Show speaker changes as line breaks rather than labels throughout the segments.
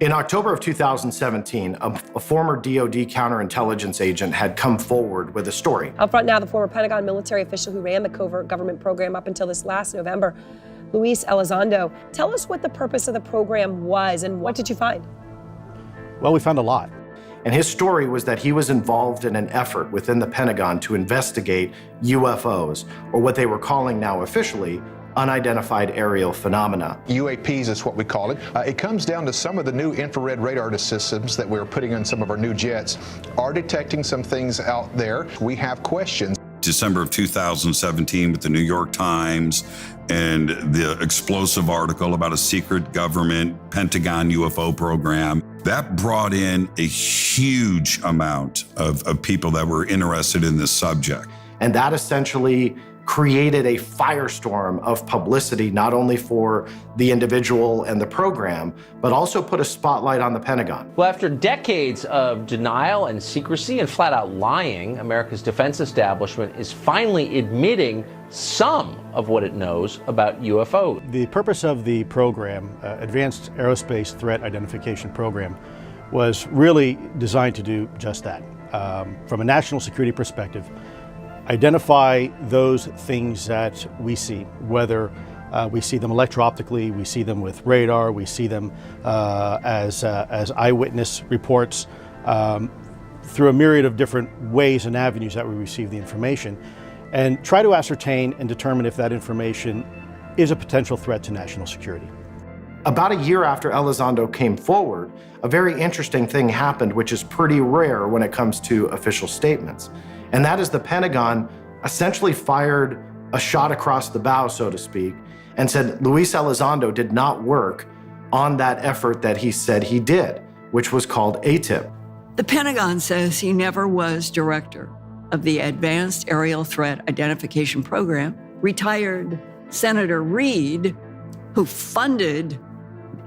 In October of 2017, a former DoD counterintelligence agent had come forward with a story.
Up front now, the former Pentagon military official who ran the covert government program up until this last November, Luis Elizondo. Tell us what the purpose of the program was and what did you find?
Well, we found a lot.
And his story was that he was involved in an effort within the Pentagon to investigate UFOs, or what they were calling now officially, unidentified aerial phenomena.
UAPs is what we call it. It comes down to some of the new infrared radar systems that we're putting on some of our new jets are detecting some things out there. We have questions.
December of 2017 with the New York Times and the explosive article about a secret government Pentagon UFO program. That brought in a huge amount of people that were interested in this subject.
And that essentially created a firestorm of publicity, not only for the individual and the program, but also put a spotlight on the Pentagon.
Well, after decades of denial and secrecy and flat out lying, America's defense establishment is finally admitting some of what it knows about UFO.
The purpose of the program, Advanced Aerospace Threat Identification Program, was really designed to do just that. From a national security perspective, identify those things that we see, whether we see them electro-optically, we see them with radar, we see them as eyewitness reports, through a myriad of different ways and avenues that we receive the information, and try to ascertain and determine if that information is a potential threat to national security.
About a year after Elizondo came forward, a very interesting thing happened, which is pretty rare when it comes to official statements. And that is the Pentagon essentially fired a shot across the bow, so to speak, and said Luis Elizondo did not work on that effort that he said he did, which was called ATIP.
The Pentagon says he never was director of the Advanced Aerial Threat Identification Program. Retired Senator Reid, who funded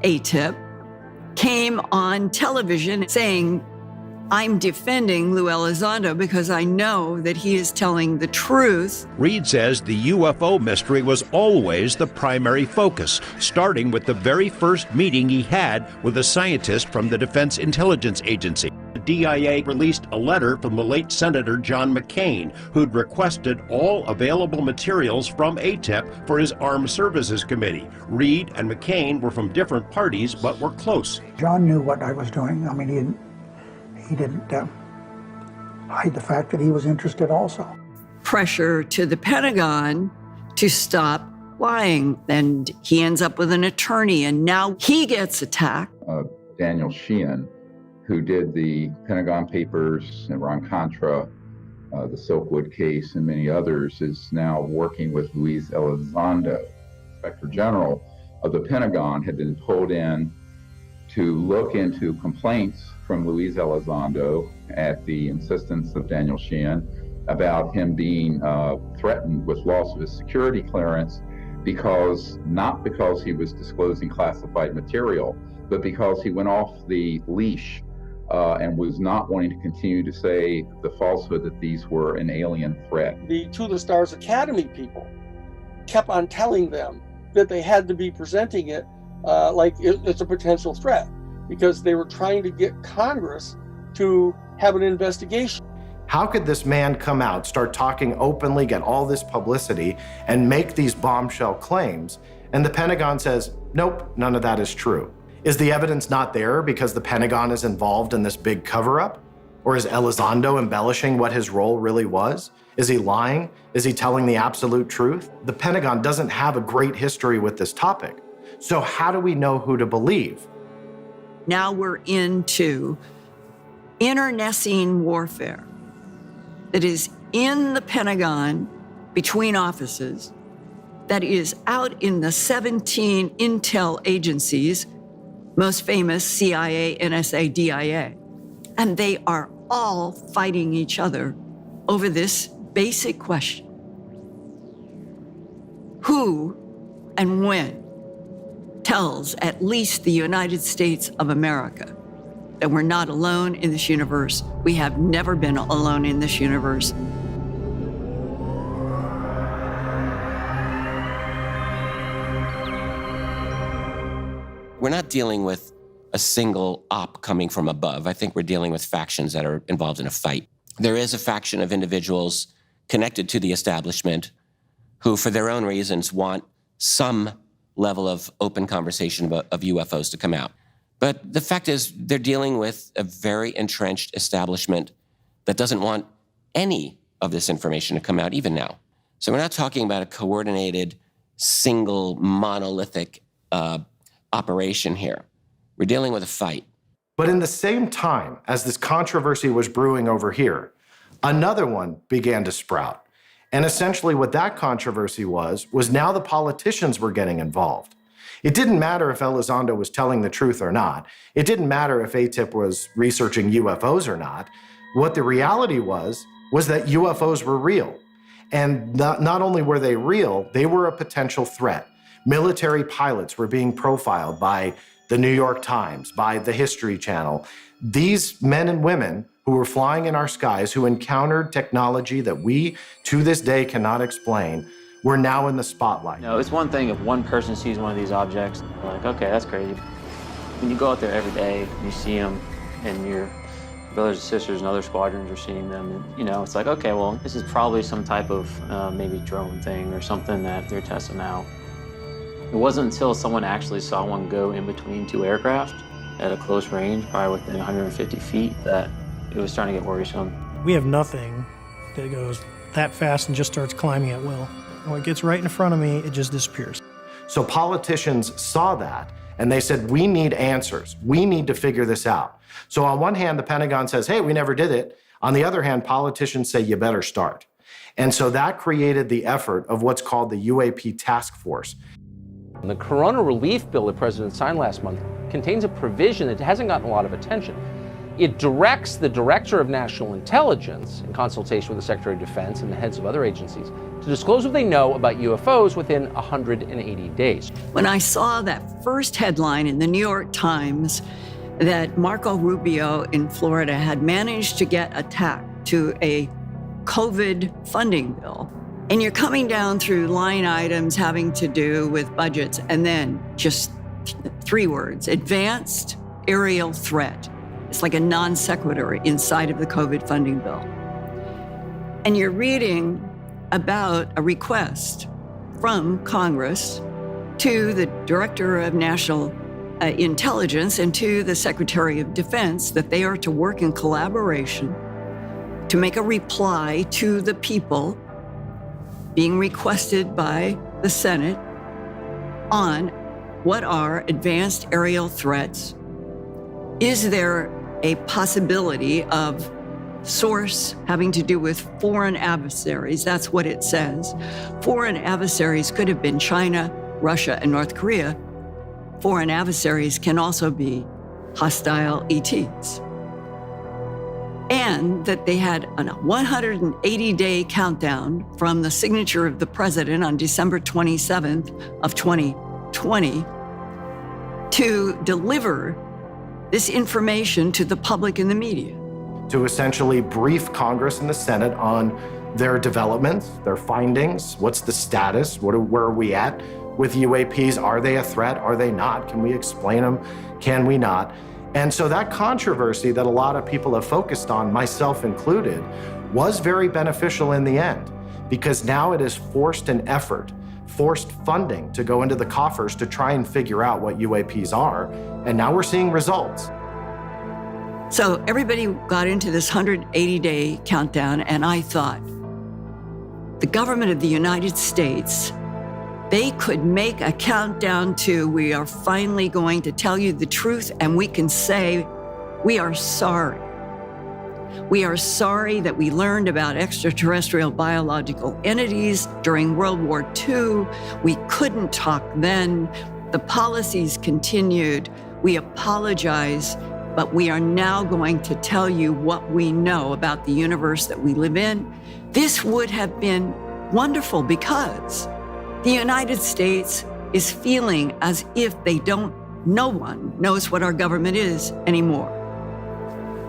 ATIP, came on television saying, "I'm defending Lou Elizondo because I know that he is telling the truth."
Reid says the UFO mystery was always the primary focus, starting with the very first meeting he had with a scientist from the Defense Intelligence Agency. The DIA released a letter from the late Senator John McCain, who'd requested all available materials from ATIP for his Armed Services Committee. Reid and McCain were from different parties, but were close.
John knew what I was doing. I mean, he didn't hide the fact that he was interested also.
Pressure to the Pentagon to stop lying. And he ends up with an attorney, and now he gets attacked.
Daniel Sheehan, who did the Pentagon Papers, Iran-Contra, the Silkwood case, and many others, is now working with Luis Elizondo. Inspector General of the Pentagon had been pulled in to look into complaints from Luis Elizondo at the insistence of Daniel Sheehan about him being threatened with loss of his security clearance not because he was disclosing classified material, but because he went off the leash and was not wanting to continue to say the falsehood that these were an alien threat.
The To the Stars Academy people kept on telling them that they had to be presenting it like it's a potential threat, because they were trying to get Congress to have an investigation.
How could this man come out, start talking openly, get all this publicity, and make these bombshell claims, and the Pentagon says, nope, none of that is true? Is the evidence not there because the Pentagon is involved in this big cover-up? Or is Elizondo embellishing what his role really was? Is he lying? Is he telling the absolute truth? The Pentagon doesn't have a great history with this topic. So how do we know who to believe?
Now we're into internecine warfare that is in the Pentagon between offices, that is out in the 17 intel agencies, most famous CIA, NSA, DIA. And they are all fighting each other over this basic question. Who and when tells at least the United States of America that we're not alone in this universe? We have never been alone in this universe.
We're not dealing with a single op coming from above. I think we're dealing with factions that are involved in a fight. There is a faction of individuals connected to the establishment who, for their own reasons, want some level of open conversation of UFOs to come out. But the fact is, they're dealing with a very entrenched establishment that doesn't want any of this information to come out, even now. So we're not talking about a coordinated, single, monolithic operation here. We're dealing with a fight.
But in the same time as this controversy was brewing over here, another one began to sprout. And essentially what that controversy was now the politicians were getting involved. It didn't matter if Elizondo was telling the truth or not. It didn't matter if ATIP was researching UFOs or not. What the reality was that UFOs were real. And not only were they real, they were a potential threat. Military pilots were being profiled by the New York Times, by the History Channel. These men and women who were flying in our skies, who encountered technology that we, to this day, cannot explain, were now in the spotlight.
No, it's one thing if one person sees one of these objects, they're like, okay, that's crazy. When you go out there every day, and you see them, and your brothers and sisters and other squadrons are seeing them, and, you know, it's like, okay, well, this is probably some type of maybe drone thing or something that they're testing out. It wasn't until someone actually saw one go in between two aircraft at a close range, probably within 150 feet, that it was starting to get worrisome.
We have nothing that goes that fast and just starts climbing at will. When it gets right in front of me, it just disappears.
So politicians saw that, and they said, we need answers. We need to figure this out. So on one hand, the Pentagon says, hey, we never did it. On the other hand, politicians say, you better start. And so that created the effort of what's called the UAP task force.
The Corona relief bill the president signed last month contains a provision that hasn't gotten a lot of attention. It directs the Director of National Intelligence, in consultation with the Secretary of Defense and the heads of other agencies, to disclose what they know about UFOs within 180 days.
When I saw that first headline in the New York Times that Marco Rubio in Florida had managed to get attacked to a COVID funding bill, and you're coming down through line items having to do with budgets, and then just 3 words, advanced aerial threat. It's like a non sequitur inside of the COVID funding bill. And you're reading about a request from Congress to the Director of National Intelligence and to the Secretary of Defense that they are to work in collaboration to make a reply to the people being requested by the Senate on what are advanced aerial threats. Is there a possibility of source having to do with foreign adversaries? That's what it says. Foreign adversaries could have been China, Russia, and North Korea. Foreign adversaries can also be hostile ETs. And that they had a 180-day countdown from the signature of the president on December 27th of 2020 to deliver this information to the public and the media.
To essentially brief Congress and the Senate on their developments, their findings, what's the status, where are we at with UAPs? Are they a threat? Are they not? Can we explain them? Can we not? And so that controversy that a lot of people have focused on, myself included, was very beneficial in the end, because now it has forced an effort, forced funding to go into the coffers to try and figure out what UAPs are, and now we're seeing results.
So everybody got into this 180-day countdown, and I thought, the government of the United States, they could make a countdown to, we are finally going to tell you the truth, and we can say, we are sorry. We are sorry that we learned about extraterrestrial biological entities during World War II. We couldn't talk then. The policies continued. We apologize, but we are now going to tell you what we know about the universe that we live in. This would have been wonderful because the United States is feeling as if no one knows what our government is anymore.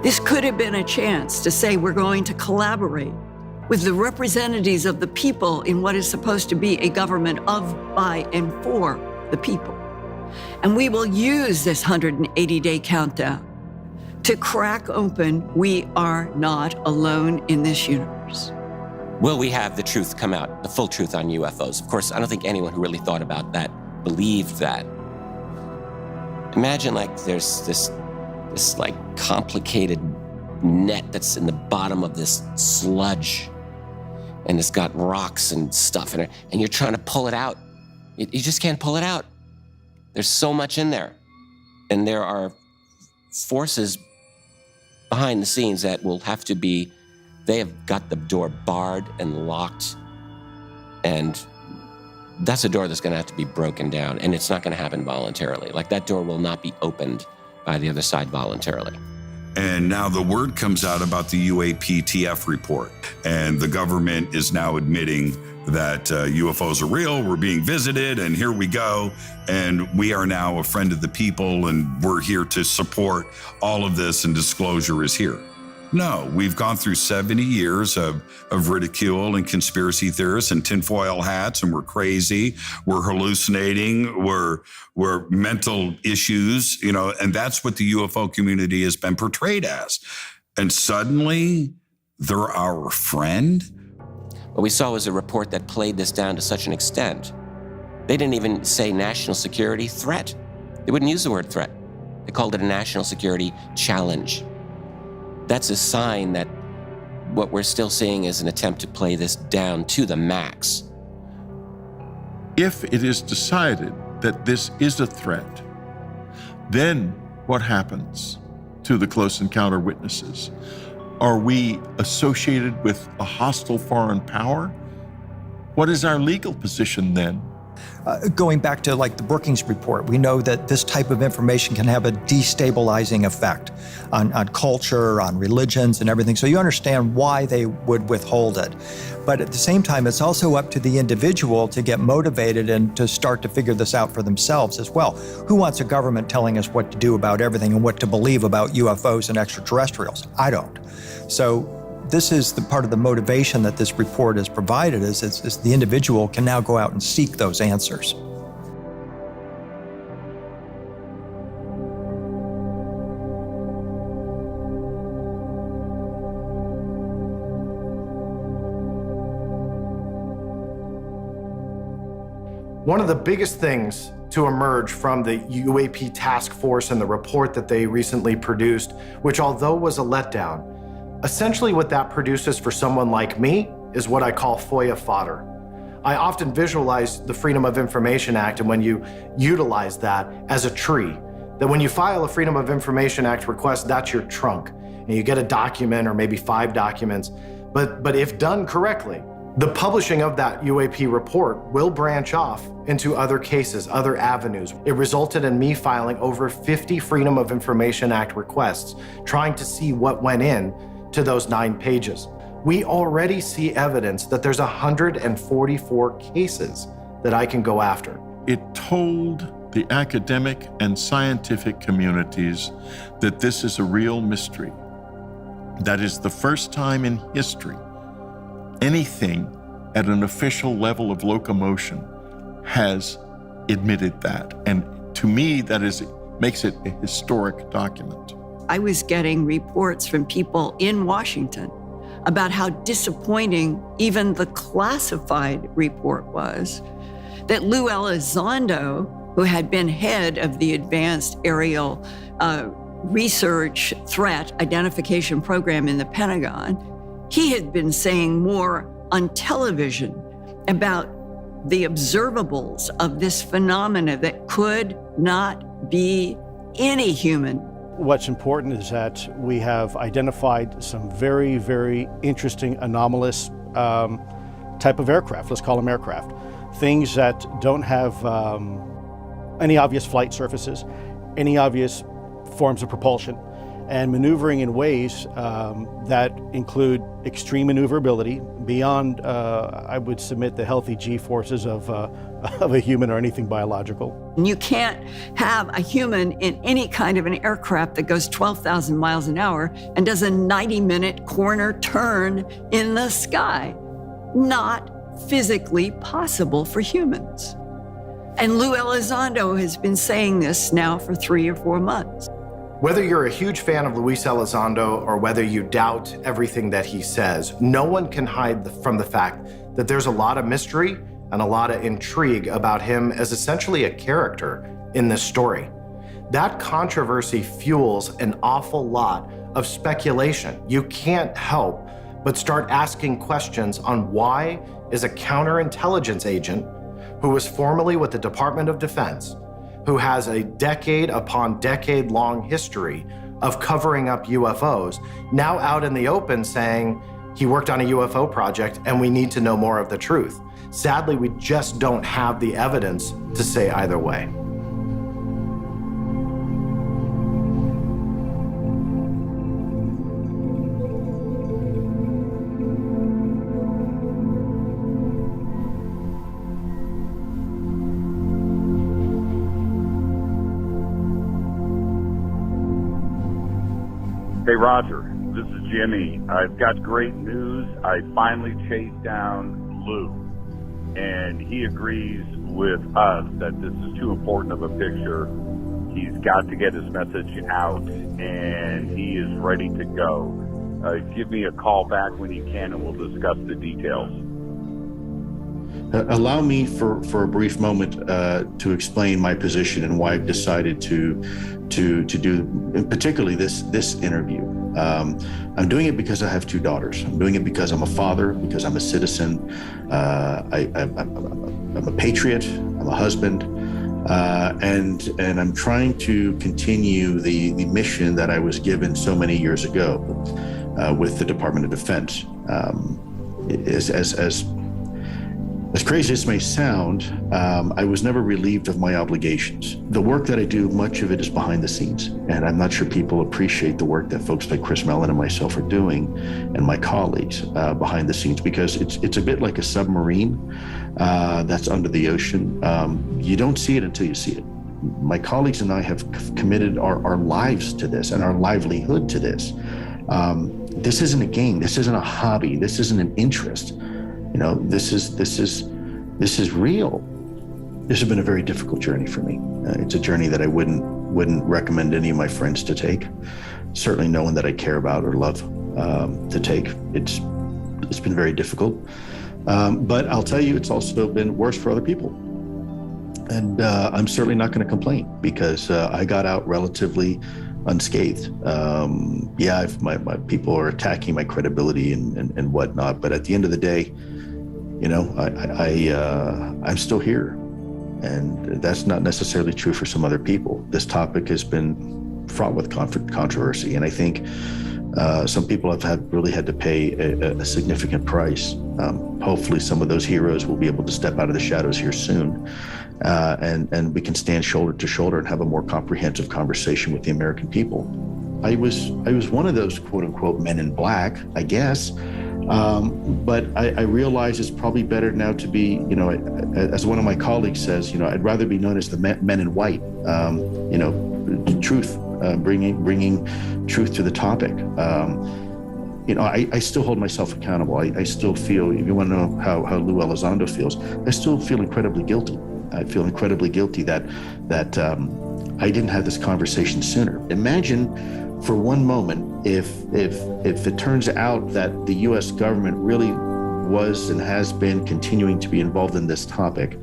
This could have been a chance to say we're going to collaborate with the representatives of the people in what is supposed to be a government of, by, and for the people. And we will use this 180-day countdown to crack open we are not alone in this universe.
Will we have the truth come out, the full truth on UFOs? Of course, I don't think anyone who really thought about that believed that. Imagine like there's this like complicated net that's in the bottom of this sludge, and it's got rocks and stuff in it, and you're trying to pull it out. You just can't pull it out. There's so much in there. And there are forces behind the scenes that will have to be, they have got the door barred and locked, and that's a door that's going to have to be broken down, and it's not going to happen voluntarily. Like, that door will not be opened by the other side voluntarily.
And now the word comes out about the UAP TF report, and the government is now admitting that UFOs are real, we're being visited, and here we go. And we are now a friend of the people, and we're here to support all of this, and disclosure is here. No, we've gone through 70 years of ridicule and conspiracy theorists and tinfoil hats, and we're crazy, we're hallucinating, we're mental issues, you know, and that's what the UFO community has been portrayed as. And suddenly, they're our friend?
What we saw was a report that played this down to such an extent. They didn't even say national security threat. They wouldn't use the word threat. They called it a national security challenge. That's a sign that what we're still seeing is an attempt to play this down to the max.
If it is decided that this is a threat, then what happens to the close encounter witnesses? Are we associated with a hostile foreign power? What is our legal position then?
Going back to like the Brookings report, we know that this type of information can have a destabilizing effect on culture, on religions and everything. So you understand why they would withhold it. But at the same time, it's also up to the individual to get motivated and to start to figure this out for themselves as well. Who wants a government telling us what to do about everything and what to believe about UFOs and extraterrestrials? I don't. So this is the part of the motivation that this report has provided, is the individual can now go out and seek those answers.
One of the biggest things to emerge from the UAP task force and the report that they recently produced, which although was a letdown, essentially what that produces for someone like me is what I call FOIA fodder. I often visualize the Freedom of Information Act, and when you utilize that as a tree, that when you file a Freedom of Information Act request, that's your trunk, and you get a document or maybe 5 documents. But if done correctly, the publishing of that UAP report will branch off into other cases, other avenues. It resulted in me filing over 50 Freedom of Information Act requests, trying to see what went in to those 9 pages. We already see evidence that there's 144 cases that I can go after.
It told the academic and scientific communities that this is a real mystery. That is the first time in history anything at an official level of locomotion has admitted that. And to me, that makes it a historic document.
I was getting reports from people in Washington about how disappointing even the classified report was, that Lou Elizondo, who had been head of the Advanced Aerial Research Threat Identification Program in the Pentagon, he had been saying more on television about the observables of this phenomena that could not be any human.
What's important is that we have identified some very, very interesting anomalous type of aircraft, let's call them aircraft. Things that don't have any obvious flight surfaces, any obvious forms of propulsion, and maneuvering in ways that include extreme maneuverability beyond, I would submit, the healthy G-forces of a human or anything biological.
You can't have a human in any kind of an aircraft that goes 12,000 miles an hour and does a 90-minute corner turn in the sky. Not physically possible for humans. And Lou Elizondo has been saying this now for 3 or 4 months.
Whether you're a huge fan of Luis Elizondo or whether you doubt everything that he says, no one can hide from the fact that there's a lot of mystery and a lot of intrigue about him as essentially a character in this story. That controversy fuels an awful lot of speculation. You can't help but start asking questions on why is a counterintelligence agent who was formerly with the Department of Defense, who has a decade upon decade long history of covering up UFOs, now out in the open saying he worked on a UFO project and we need to know more of the truth. Sadly, we just don't have the evidence to say either way.
Hey, Roger, this is Jimmy. I've got great news. I finally chased down Lou, and he agrees with us that this is too important of a picture. He's got to get his message out, and he is ready to go. Give me a call back when you can, and we'll discuss the details.
Allow me for a brief moment to explain my position and why I've decided to do particularly this interview. I'm doing it because I have 2 daughters. I'm doing it because I'm a father, because I'm a citizen. I'm a patriot. I'm a husband, and I'm trying to continue the mission that I was given so many years ago with the Department of Defense. As crazy as it may sound, I was never relieved of my obligations. The work that I do, much of it is behind the scenes, and I'm not sure people appreciate the work that folks like Chris Mellon and myself are doing, and my colleagues behind the scenes, because it's a bit like a submarine that's under the ocean. You don't see it until you see it. My colleagues and I have committed our lives to this and our livelihood to this. This isn't a game. This isn't a hobby. This isn't an interest. You know, this is real. This has been a very difficult journey for me. It's a journey that I wouldn't recommend any of my friends to take. Certainly no one that I care about or love to take. It's been very difficult. But I'll tell you, it's also been worse for other people. And I'm certainly not going to complain because I got out relatively unscathed. My people are attacking my credibility and whatnot, but at the end of the day, you know, I'm still here, and that's not necessarily true for some other people. This topic has been fraught with controversy, and I think some people have really had to pay a significant price. Hopefully, some of those heroes will be able to step out of the shadows here soon, and we can stand shoulder to shoulder and have a more comprehensive conversation with the American people. I was one of those quote unquote men in black, I guess. But I realize it's probably better now to be, you know, as one of my colleagues says, you know, I'd rather be known as the men in white, you know, truth, bringing truth to the topic. You know, I still hold myself accountable. I still feel, if you want to know how Lou Elizondo feels, I still feel incredibly guilty. I feel incredibly guilty that I didn't have this conversation sooner. Imagine for one moment if it turns out that the U.S. government really was and has been continuing to be involved in this topic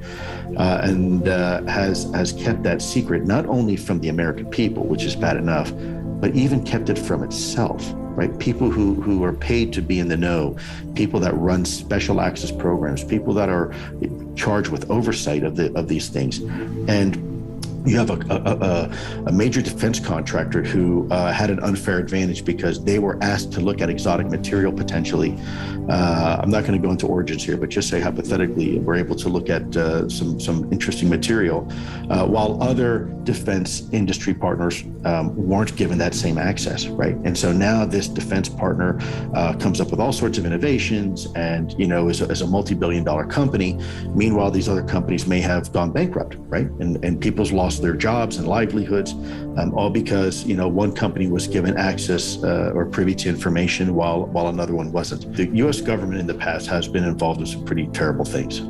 and has kept that secret, not only from the American people, which is bad enough, but even kept it from itself, right? People who are paid to be in the know, people that run special access programs, people that are charged with oversight of these things. And you have a major defense contractor who had an unfair advantage because they were asked to look at exotic material potentially. I'm not going to go into origins here, but just say hypothetically, we're able to look at some interesting material, while other defense industry partners weren't given that same access, right? And so now this defense partner comes up with all sorts of innovations and, you know, is a multi-billion-dollar company. Meanwhile, these other companies may have gone bankrupt, right? And people's lost
lost their jobs and livelihoods, all because, one company was given access or privy to information while another one wasn't. The U.S. government in the past has been involved in some pretty terrible things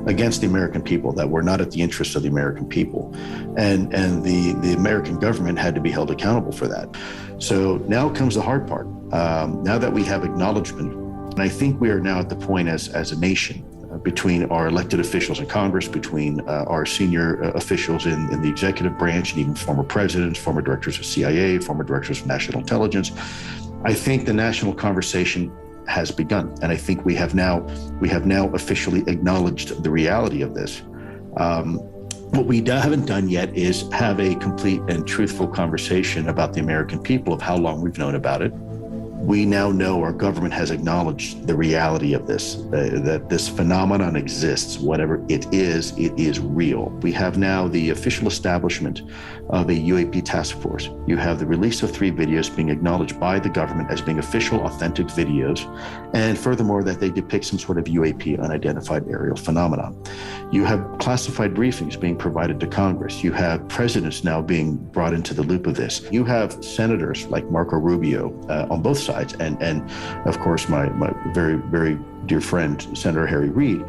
against the American people that were not at the interest of the American people. And the American government had to be held accountable for that. So now comes the hard part. Now that we have acknowledgement, and I think we are now at the point as a nation, between our elected officials in Congress, between our senior officials in the executive branch, and even former presidents, former directors of CIA, former directors of national intelligence, I think the national conversation has begun. And I think we have now officially acknowledged the reality of this. What we haven't done yet is have a complete and truthful conversation about the American people, of how long we've known about it. We now know, our government has acknowledged the reality of this, that this phenomenon exists. Whatever it is real. We have now the official establishment of a UAP task force. You have the release of 3 videos being acknowledged by the government as being official, authentic videos, and furthermore, that they depict some sort of UAP, unidentified aerial phenomenon. You have classified briefings being provided to Congress. You have presidents now being brought into the loop of this. You have senators like Marco Rubio on both sides, and of course my very, very dear friend, Senator Harry Reid,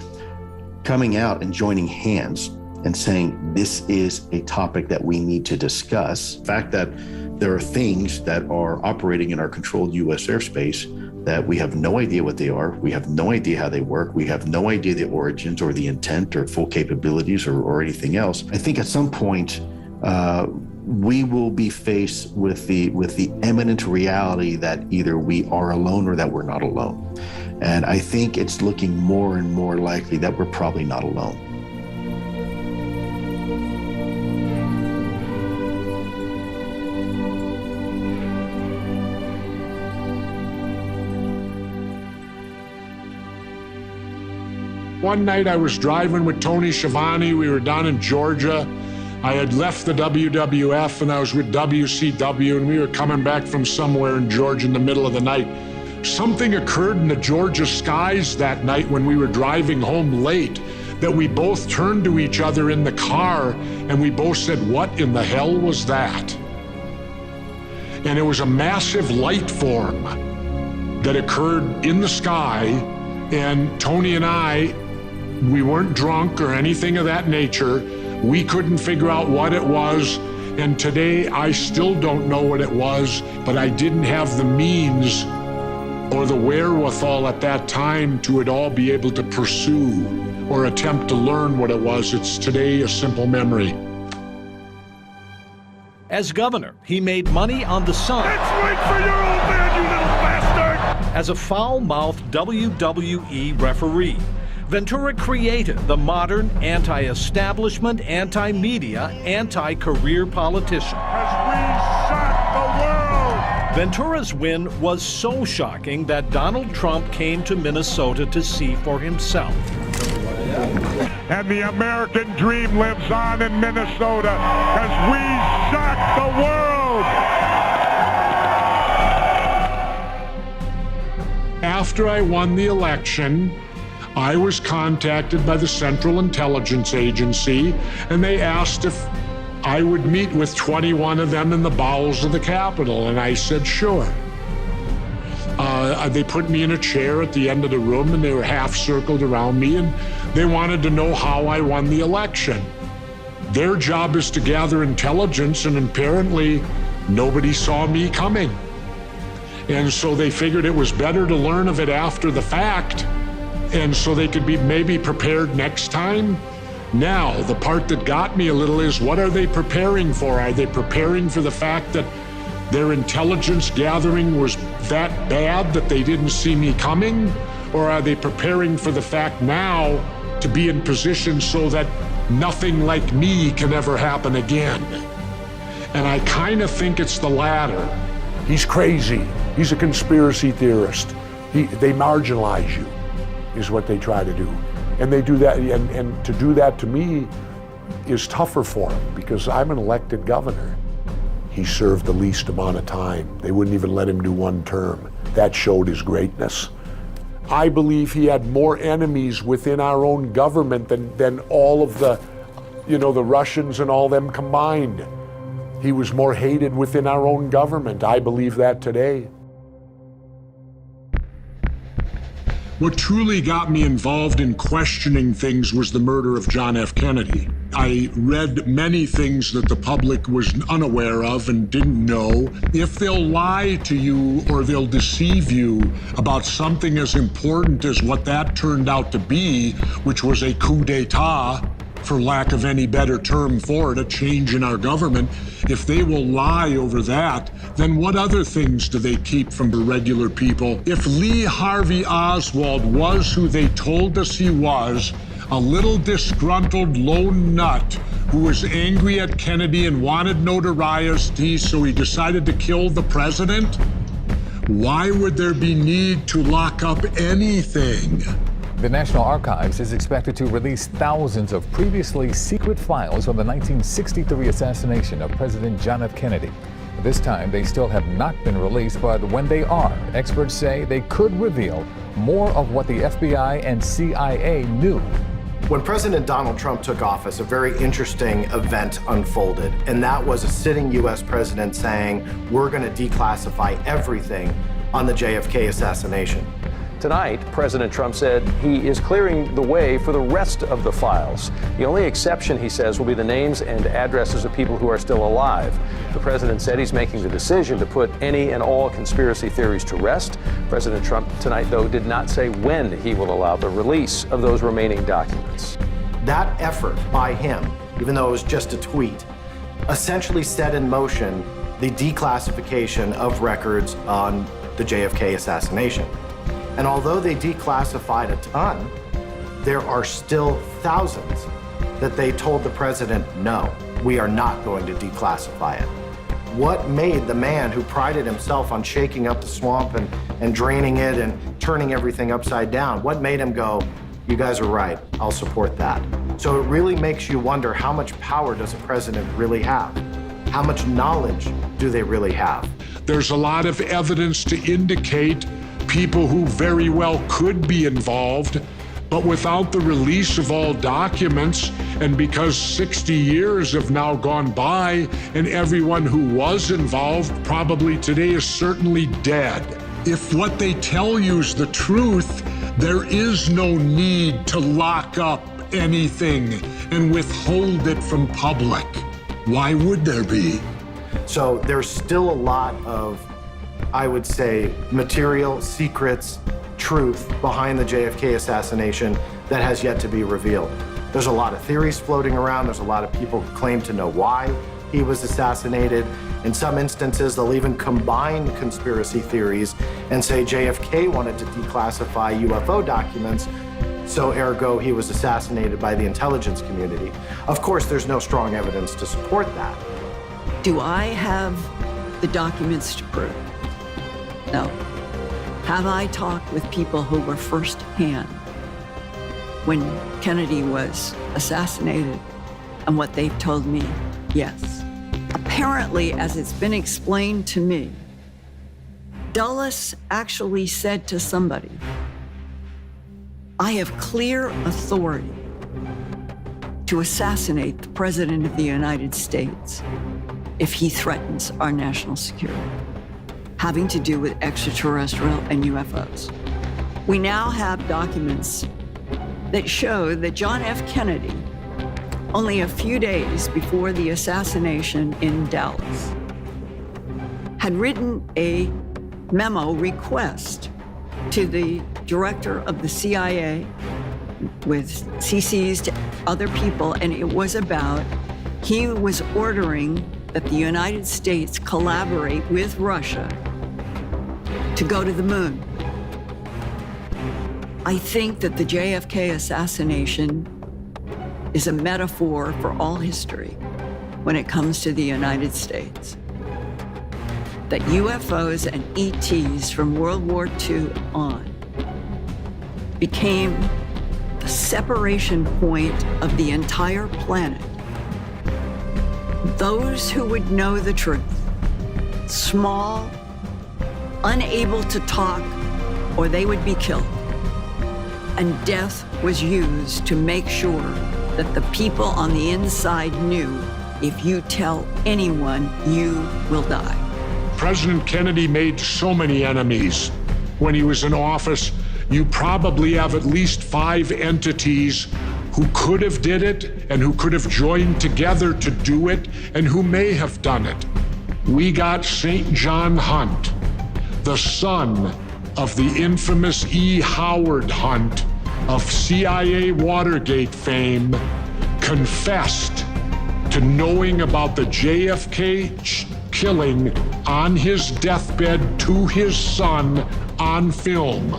coming out and joining hands and saying this is a topic that we need to discuss. The fact that there are things that are operating in our controlled U.S. airspace that we have no idea what they are, we have no idea how they work, we have no idea the origins or the intent or full capabilities or anything else. I think at some point, we will be faced with the imminent reality that either we are alone or that we're not alone. And I think it's looking more and more likely that we're probably not alone.
One night I was driving with Tony Schiavone. We were down in Georgia. I had left the WWF and I was with WCW, and we were coming back from somewhere in Georgia in the middle of the night. Something occurred in the Georgia skies that night when we were driving home late that we both turned to each other in the car and we both said, "What in the hell was that?" And it was a massive light form that occurred in the sky, and Tony and I, we weren't drunk or anything of that nature. We couldn't figure out what it was, and today I still don't know what it was, but I didn't have the means or the wherewithal at that time to at all be able to pursue or attempt to learn what it was. It's today a simple memory.
As governor, he made money on the sun.
Let's wait for your old man, you little bastard!
As a foul-mouthed WWE referee, Ventura created the modern anti-establishment, anti-media, anti-career politician.
As we shock the world!
Ventura's win was so shocking that Donald Trump came to Minnesota to see for himself.
And the American dream lives on in Minnesota as we shock the world!
After I won the election, I was contacted by the Central Intelligence Agency, and they asked if I would meet with 21 of them in the bowels of the Capitol, and I said, sure. They put me in a chair at the end of the room, and they were half circled around me, and they wanted to know how I won the election. Their job is to gather intelligence, and apparently nobody saw me coming. And so they figured it was better to learn of it after the fact, and so they could be maybe prepared next time. Now, the part that got me a little is, what are they preparing for? Are they preparing for the fact that their intelligence gathering was that bad that they didn't see me coming? Or are they preparing for the fact now to be in position so that nothing like me can ever happen again? And I kind of think it's the latter.
He's crazy. He's a conspiracy theorist. They marginalize you, is what they try to do. And they do that, and to do that to me is tougher for him because I'm an elected governor. He served the least amount of time. They wouldn't even let him do one term. That showed his greatness. I believe he had more enemies within our own government than all of the you know, the Russians and all them combined. He was more hated within our own government. I believe that today. What truly got me involved in questioning things was the murder of John F. Kennedy. I read many things that the public was unaware of and didn't know. If they'll lie to you or they'll deceive you about something as important as what that turned out to be, which was a coup d'etat, for lack of any better term for it, a change in our government, if they will lie over that, then what other things do they keep from the regular people? If Lee Harvey Oswald was who they told us he was, a little disgruntled lone nut who was angry at Kennedy and wanted notoriety, so he decided to kill the president, why would there be need to lock up anything?
The National Archives is expected to release thousands of previously secret files on the 1963 assassination of President John F. Kennedy. This time, they still have not been released, but when they are, experts say they could reveal more of what the FBI and CIA knew.
When President Donald Trump took office, a very interesting event unfolded, and that was a sitting U.S. president saying, we're going to declassify everything on the JFK assassination.
Tonight, President Trump said he is clearing the way for the rest of the files. The only exception, he says, will be the names and addresses of people who are still alive. The president said he's making the decision to put any and all conspiracy theories to rest. President Trump tonight, though, did not say when he will allow the release of those remaining documents.
That effort by him, even though it was just a tweet, essentially set in motion the declassification of records on the JFK assassination. And although they declassified a ton, there are still thousands that they told the president, no, we are not going to declassify it. What made the man who prided himself on shaking up the swamp and draining it and turning everything upside down, what made him go, you guys are right, I'll support that? So it really makes you wonder, how much power does a president really have? How much knowledge do they really have?
There's a lot of evidence to indicate people who very well could be involved, but without the release of all documents, and because 60 years have now gone by and everyone who was involved probably today is certainly dead. If what they tell you is the truth, there is no need to lock up anything and withhold it from public. Why would there be?
So there's still a lot of, I would say, material, secrets, truth behind the JFK assassination that has yet to be revealed. There's a lot of theories floating around. There's a lot of people who claim to know why he was assassinated. In some instances, they'll even combine conspiracy theories and say JFK wanted to declassify UFO documents, so ergo he was assassinated by the intelligence community. Of course, there's no strong evidence to support that.
Do I have the documents to prove? No. Have I talked with people who were firsthand when Kennedy was assassinated and what they've told me? Yes. Apparently, as it's been explained to me, Dulles actually said to somebody, I have clear authority to assassinate the President of the United States if he threatens our national security, having to do with extraterrestrial and UFOs. We now have documents that show that John F. Kennedy, only a few days before the assassination in Dallas, had written a memo request to the director of the CIA with CCs to other people, and it was about, he was ordering that the United States collaborate with Russia to go to the moon. I think that the JFK assassination is a metaphor for all history when it comes to the United States. That UFOs and ETs from World War II on became the separation point of the entire planet. Those who would know the truth, small, unable to talk, or they would be killed. And death was used to make sure that the people on the inside knew, if you tell anyone, you will die.
President Kennedy made so many enemies when he was in office. You probably have at least 5 entities who could have did it and who could have joined together to do it and who may have done it. We got St. John Hunt, the son of the infamous E. Howard Hunt of CIA Watergate fame, confessed to knowing about the JFK killing on his deathbed to his son on film.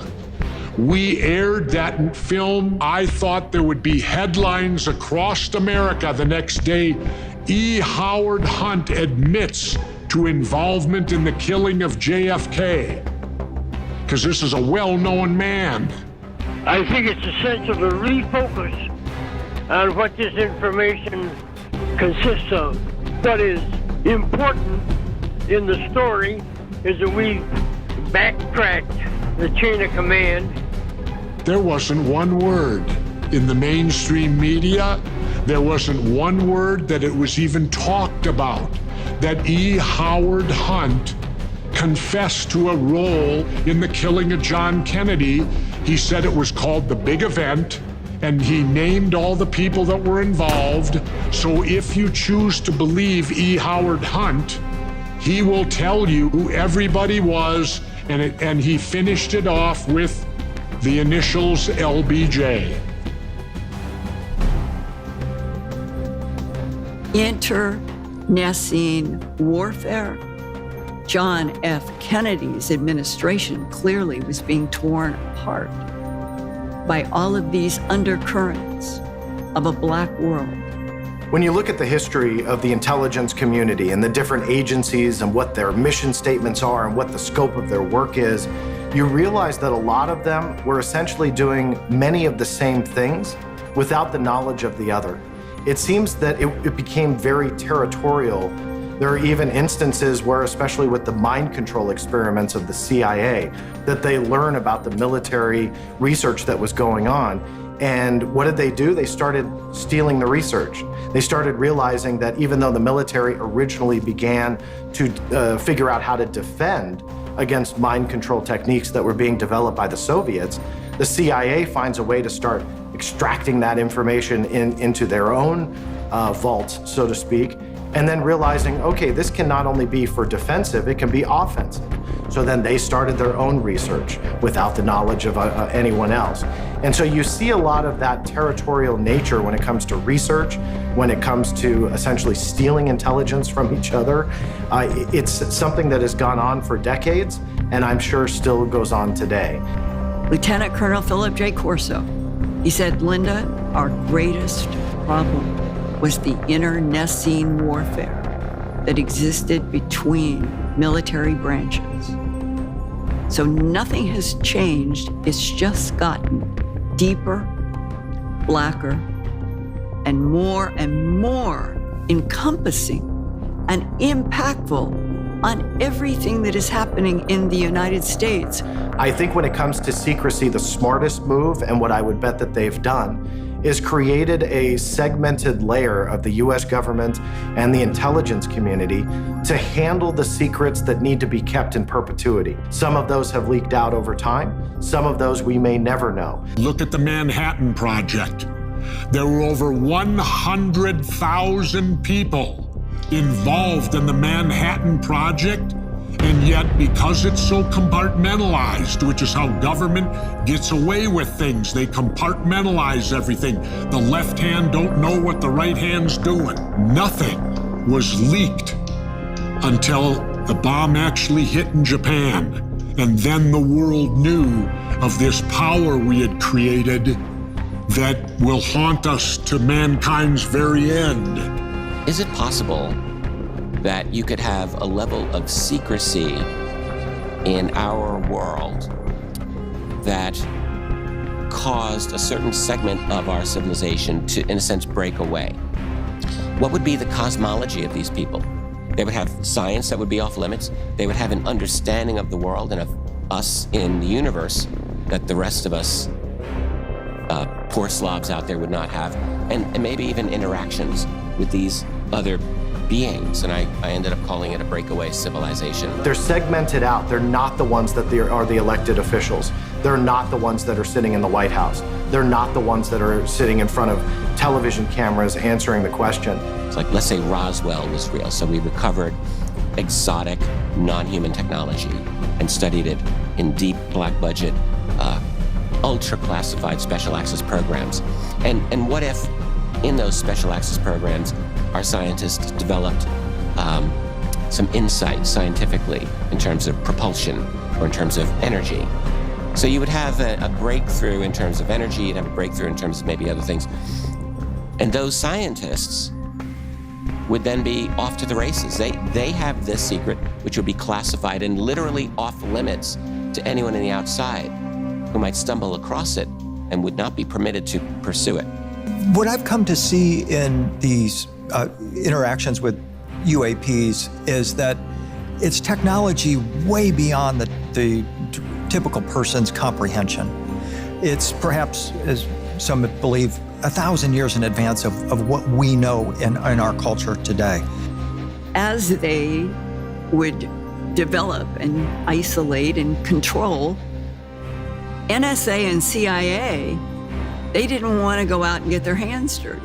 We aired that film. I thought there would be headlines across America the next day. E. Howard Hunt admits to involvement in the killing of JFK. Because this is a well-known man.
I think it's essential to refocus on what this information consists of. What is important in the story is that we backtracked the chain of command.
There wasn't one word in the mainstream media, there wasn't one word that it was even talked about, that E. Howard Hunt confessed to a role in the killing of John Kennedy. He said it was called the Big Event, and he named all the people that were involved. So if you choose to believe E. Howard Hunt, he will tell you who everybody was, and he finished it off with the initials LBJ.
Internecine warfare. John F. Kennedy's administration clearly was being torn apart by all of these undercurrents of a black world.
When you look at the history of the intelligence community and the different agencies and what their mission statements are and what the scope of their work is, you realize that a lot of them were essentially doing many of the same things without the knowledge of the other. It seems that it became very territorial. There are even instances where, especially with the mind control experiments of the CIA, that they learn about the military research that was going on. And what did they do? They started stealing the research. They started realizing that even though the military originally began to figure out how to defend against mind control techniques that were being developed by the Soviets, the CIA finds a way to start extracting that information into their own vaults, so to speak, and then realizing, okay, this can not only be for defensive, it can be offensive. So then they started their own research without the knowledge of anyone else. And so you see a lot of that territorial nature when it comes to research, when it comes to essentially stealing intelligence from each other. It's something that has gone on for decades, and I'm sure still goes on today.
Lieutenant Colonel Philip J. Corso, he said, Linda, our greatest problem was the internecine warfare that existed between military branches. So nothing has changed, it's just gotten deeper, blacker, and more encompassing and impactful on everything that is happening in the United States.
I think when it comes to secrecy, the smartest move, and what I would bet that they've done, is created a segmented layer of the US government and the intelligence community to handle the secrets that need to be kept in perpetuity. Some of those have leaked out over time. Some of those we may never know.
Look at the Manhattan Project. There were over 100,000 people involved in the Manhattan Project, and yet because it's so compartmentalized, which is how government gets away with things, they compartmentalize everything. The left hand don't know what the right hand's doing. Nothing was leaked until the bomb actually hit in Japan. And then the world knew of this power we had created that will haunt us to mankind's very end.
Is it possible that you could have a level of secrecy in our world that caused a certain segment of our civilization to, in a sense, break away? What would be the cosmology of these people? They would have science that would be off limits. They would have an understanding of the world and of us in the universe that the rest of us poor Slavs out there would not have, and maybe even interactions with these other beings. And I ended up calling it a breakaway civilization.
They're segmented out. They're not the ones that are the elected officials. They're not the ones that are sitting in the White House. They're not the ones that are sitting in front of television cameras answering the question.
It's like, let's say Roswell was real. So we recovered exotic, non-human technology and studied it in deep black budget, ultra-classified special access programs. And what if in those special access programs our scientists developed some insight scientifically in terms of propulsion or in terms of energy? So you would have a breakthrough in terms of energy, you'd have a breakthrough in terms of maybe other things. And those scientists would then be off to the races. They have this secret, which would be classified and literally off limits to anyone on the outside who might stumble across it and would not be permitted to pursue it.
What I've come to see in these interactions with UAPs is that it's technology way beyond the typical person's comprehension. It's perhaps, as some believe, 1,000 years in advance of what we know in our culture today.
As they would develop and isolate and control, NSA and CIA, they didn't want to go out and get their hands dirty.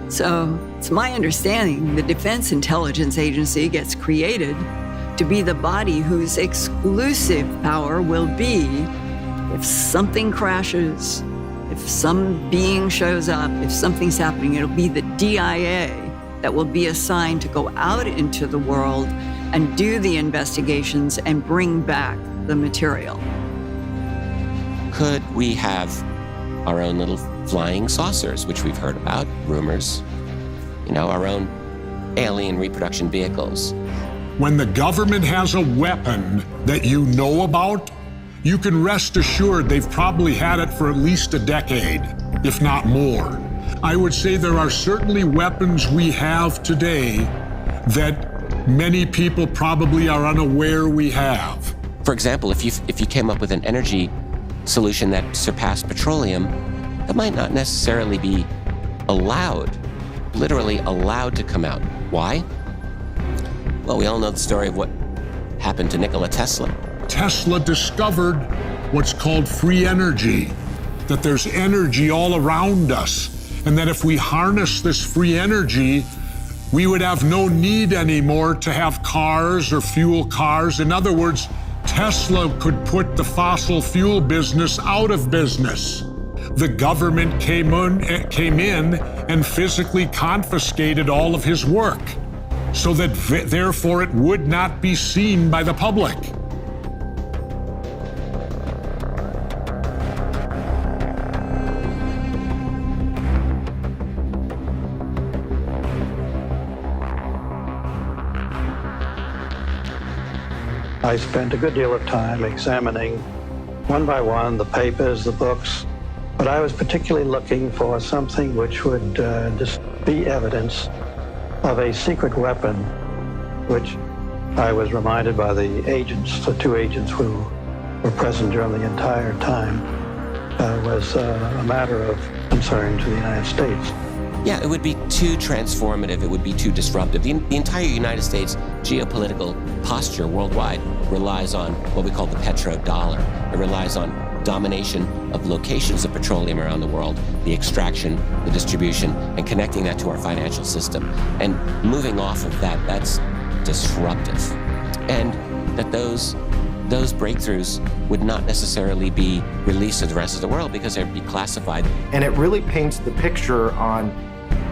So it's my understanding the Defense Intelligence Agency gets created to be the body whose exclusive power will be if something crashes, if some being shows up, if something's happening, it'll be the DIA that will be assigned to go out into the world and do the investigations and bring back the material.
Could we have our own little flying saucers, which we've heard about, rumors, our own alien reproduction vehicles?
When the government has a weapon that you know about, you can rest assured they've probably had it for at least a decade, if not more. I would say there are certainly weapons we have today that many people probably are unaware we have.
For example, if you came up with an energy solution that surpassed petroleum, that might not necessarily be literally allowed to come out. Why? Well, we all know the story of what happened to Nikola Tesla.
Tesla discovered what's called free energy, that there's energy all around us, and that if we harness this free energy, we would have no need anymore to have cars or fuel cars. In other words, Tesla could put the fossil fuel business out of business. The government came in and physically confiscated all of his work, so that therefore it would not be seen by the public.
I spent a good deal of time examining one by one the papers, the books, but I was particularly looking for something which would just be evidence of a secret weapon, which I was reminded by the two agents who were present during the entire time, was a matter of concern to the United States.
Yeah, it would be too transformative. It would be too disruptive. The entire United States geopolitical posture worldwide relies on what we call the petrodollar. It relies on domination of locations of petroleum around the world, the extraction, the distribution, and connecting that to our financial system. And moving off of that, that's disruptive. And that those breakthroughs would not necessarily be released to the rest of the world because they'd be classified.
And it really paints the picture on,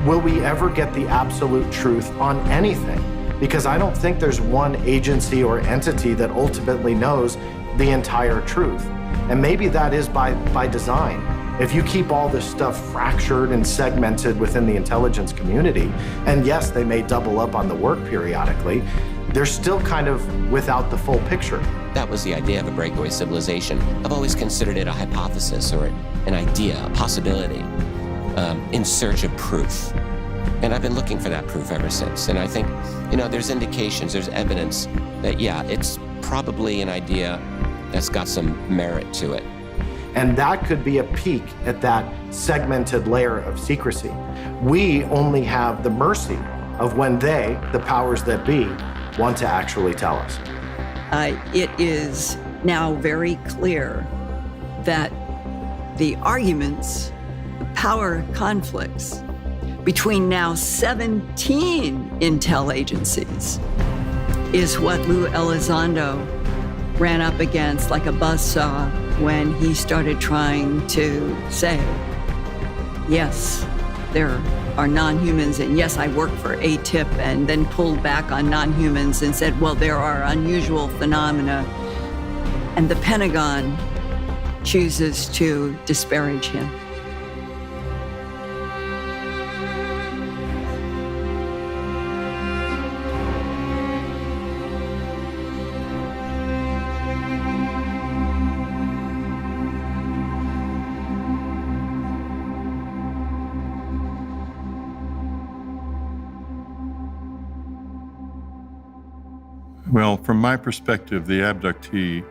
will we ever get the absolute truth on anything? Because I don't think there's one agency or entity that ultimately knows the entire truth. And maybe that is by design. If you keep all this stuff fractured and segmented within the intelligence community, and yes, they may double up on the work periodically, they're still kind of without the full picture.
That was the idea of a breakaway civilization. I've always considered it a hypothesis or an idea, a possibility, in search of proof. And I've been looking for that proof ever since. And I think, there's indications, there's evidence that, yeah, it's probably an idea that's got some merit to it.
And that could be a peek at that segmented layer of secrecy. We only have the mercy of when they, the powers that be, want to actually tell us.
It is now very clear that the arguments, the power conflicts between now 17 intel agencies is what Lou Elizondo ran up against like a buzzsaw when he started trying to say, yes, there are non-humans, and yes, I work for ATIP, and then pulled back on non-humans and said, well, there are unusual phenomena. And the Pentagon chooses to disparage him.
Well, from my perspective, the abductee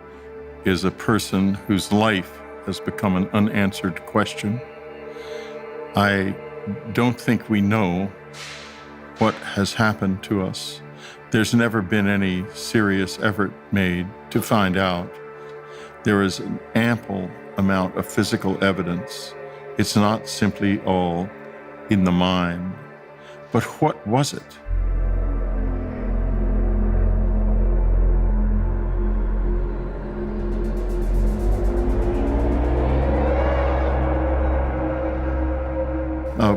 is a person whose life has become an unanswered question. I don't think we know what has happened to us. There's never been any serious effort made to find out. There is an ample amount of physical evidence. It's not simply all in the mind. But what was it?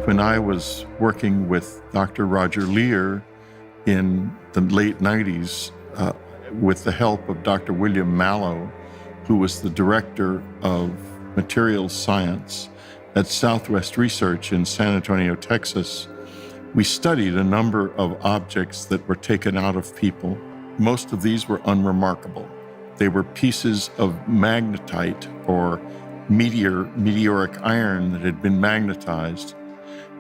When I was working with Dr. Roger Lear in the late 90s, with the help of Dr. William Mallow, who was the director of materials science at Southwest Research in San Antonio, Texas, we studied a number of objects that were taken out of people. Most of these were unremarkable. They were pieces of magnetite or meteoric iron that had been magnetized.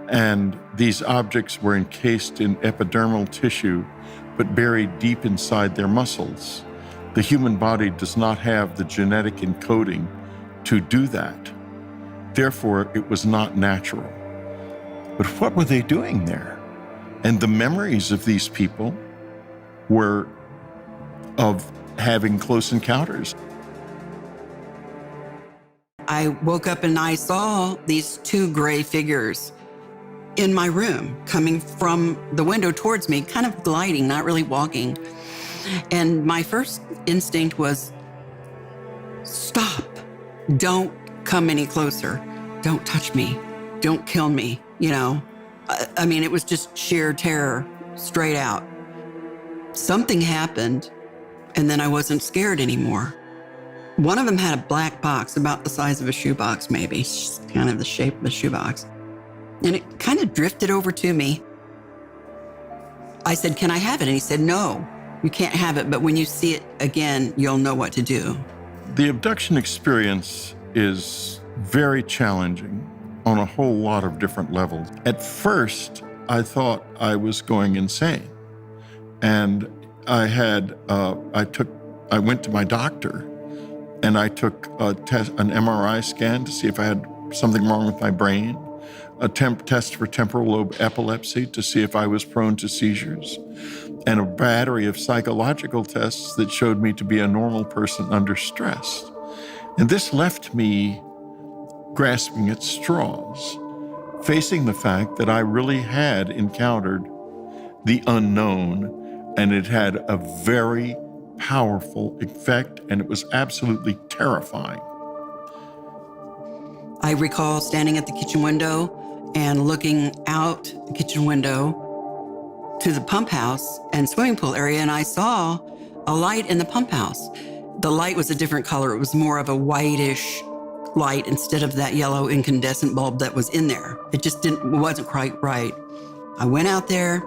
And these objects were encased in epidermal tissue, but buried deep inside their muscles. The human body does not have the genetic encoding to do that. Therefore, it was not natural. But what were they doing there? And the memories of these people were of having close encounters.
I woke up and I saw these two gray figures in my room coming from the window towards me, kind of gliding, not really walking. And my first instinct was, stop, don't come any closer, don't touch me, don't kill me, you know? I mean, it was just sheer terror, straight out. Something happened, and then I wasn't scared anymore. One of them had a black box, about the size of a shoebox maybe, kind of the shape of a shoebox. And it kind of drifted over to me. I said, can I have it? And he said, no, you can't have it, but when you see it again, you'll know what to do.
The abduction experience is very challenging on a whole lot of different levels. At first, I thought I was going insane. And I went to my doctor and I took an MRI scan to see if I had something wrong with my brain, a test for temporal lobe epilepsy to see if I was prone to seizures, and a battery of psychological tests that showed me to be a normal person under stress. And this left me grasping at straws, facing the fact that I really had encountered the unknown, and it had a very powerful effect, and it was absolutely terrifying.
I recall standing at the kitchen window and looking out the kitchen window to the pump house and swimming pool area, and I saw a light in the pump house. The light was a different color. It was more of a whitish light instead of that yellow incandescent bulb that was in there. It just wasn't quite right. I went out there,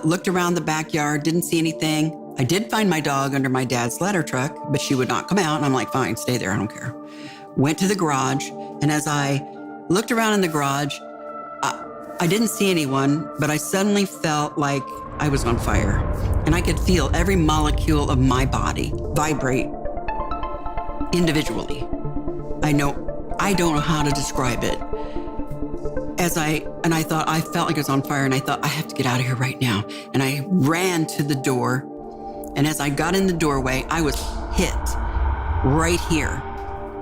looked around the backyard, didn't see anything. I did find my dog under my dad's ladder truck, but she would not come out, and I'm like, fine, stay there, I don't care. Went to the garage, and as I looked around in the garage, I didn't see anyone, but I suddenly felt like I was on fire. And I could feel every molecule of my body vibrate individually. I don't know how to describe it. I thought, I felt like it was on fire, and I thought, I have to get out of here right now. And I ran to the door, and as I got in the doorway, I was hit right here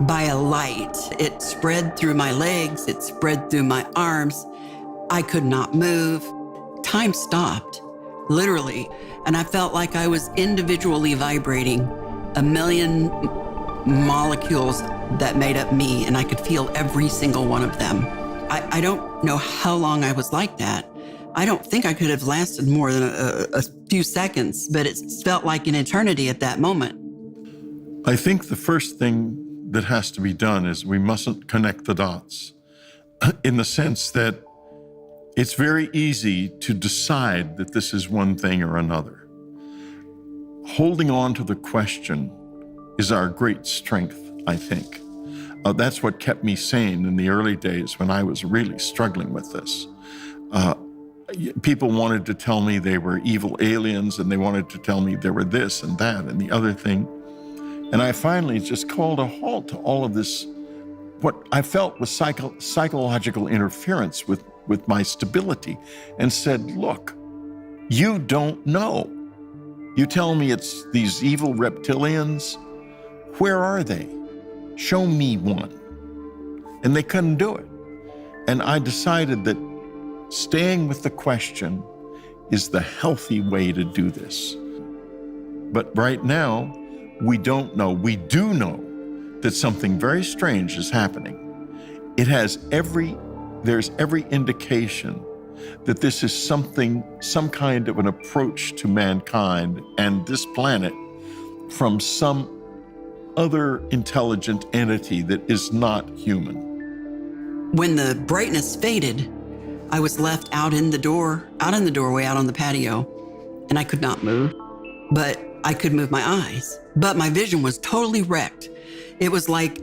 by a light. It spread through my legs, it spread through my arms. I could not move. Time stopped, literally, and I felt like I was individually vibrating 1,000,000 molecules that made up me, and I could feel every single one of them. I don't know how long I was like that. I don't think I could have lasted more than a few seconds, but it felt like an eternity at that moment.
I think the first thing that has to be done is we mustn't connect the dots in the sense that it's very easy to decide that this is one thing or another. Holding on to the question is our great strength, I think. That's what kept me sane in the early days when I was really struggling with this. People wanted to tell me they were evil aliens, and they wanted to tell me there were this and that and the other thing. And I finally just called a halt to all of this, what I felt was psychological interference with my stability, and said, look, you don't know. You tell me it's these evil reptilians. Where are they? Show me one. And they couldn't do it. And I decided that staying with the question is the healthy way to do this. But right now, we don't know. We do know that something very strange is happening. There's every indication that this is some kind of an approach to mankind and this planet from some other intelligent entity that is not human.
When the brightness faded, I was left out in the doorway, out on the patio, and I could not move, but I could move my eyes. But my vision was totally wrecked. It was like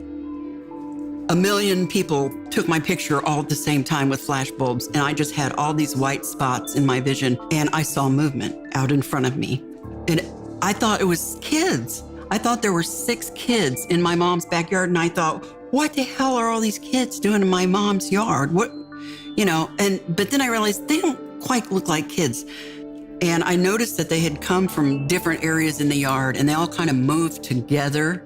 1,000,000 people took my picture all at the same time with flash bulbs, and I just had all these white spots in my vision, and I saw movement out in front of me. And I thought it was kids. I thought there were 6 kids in my mom's backyard, and I thought, what the hell are all these kids doing in my mom's yard? But then I realized they don't quite look like kids. And I noticed that they had come from different areas in the yard, and they all kind of moved together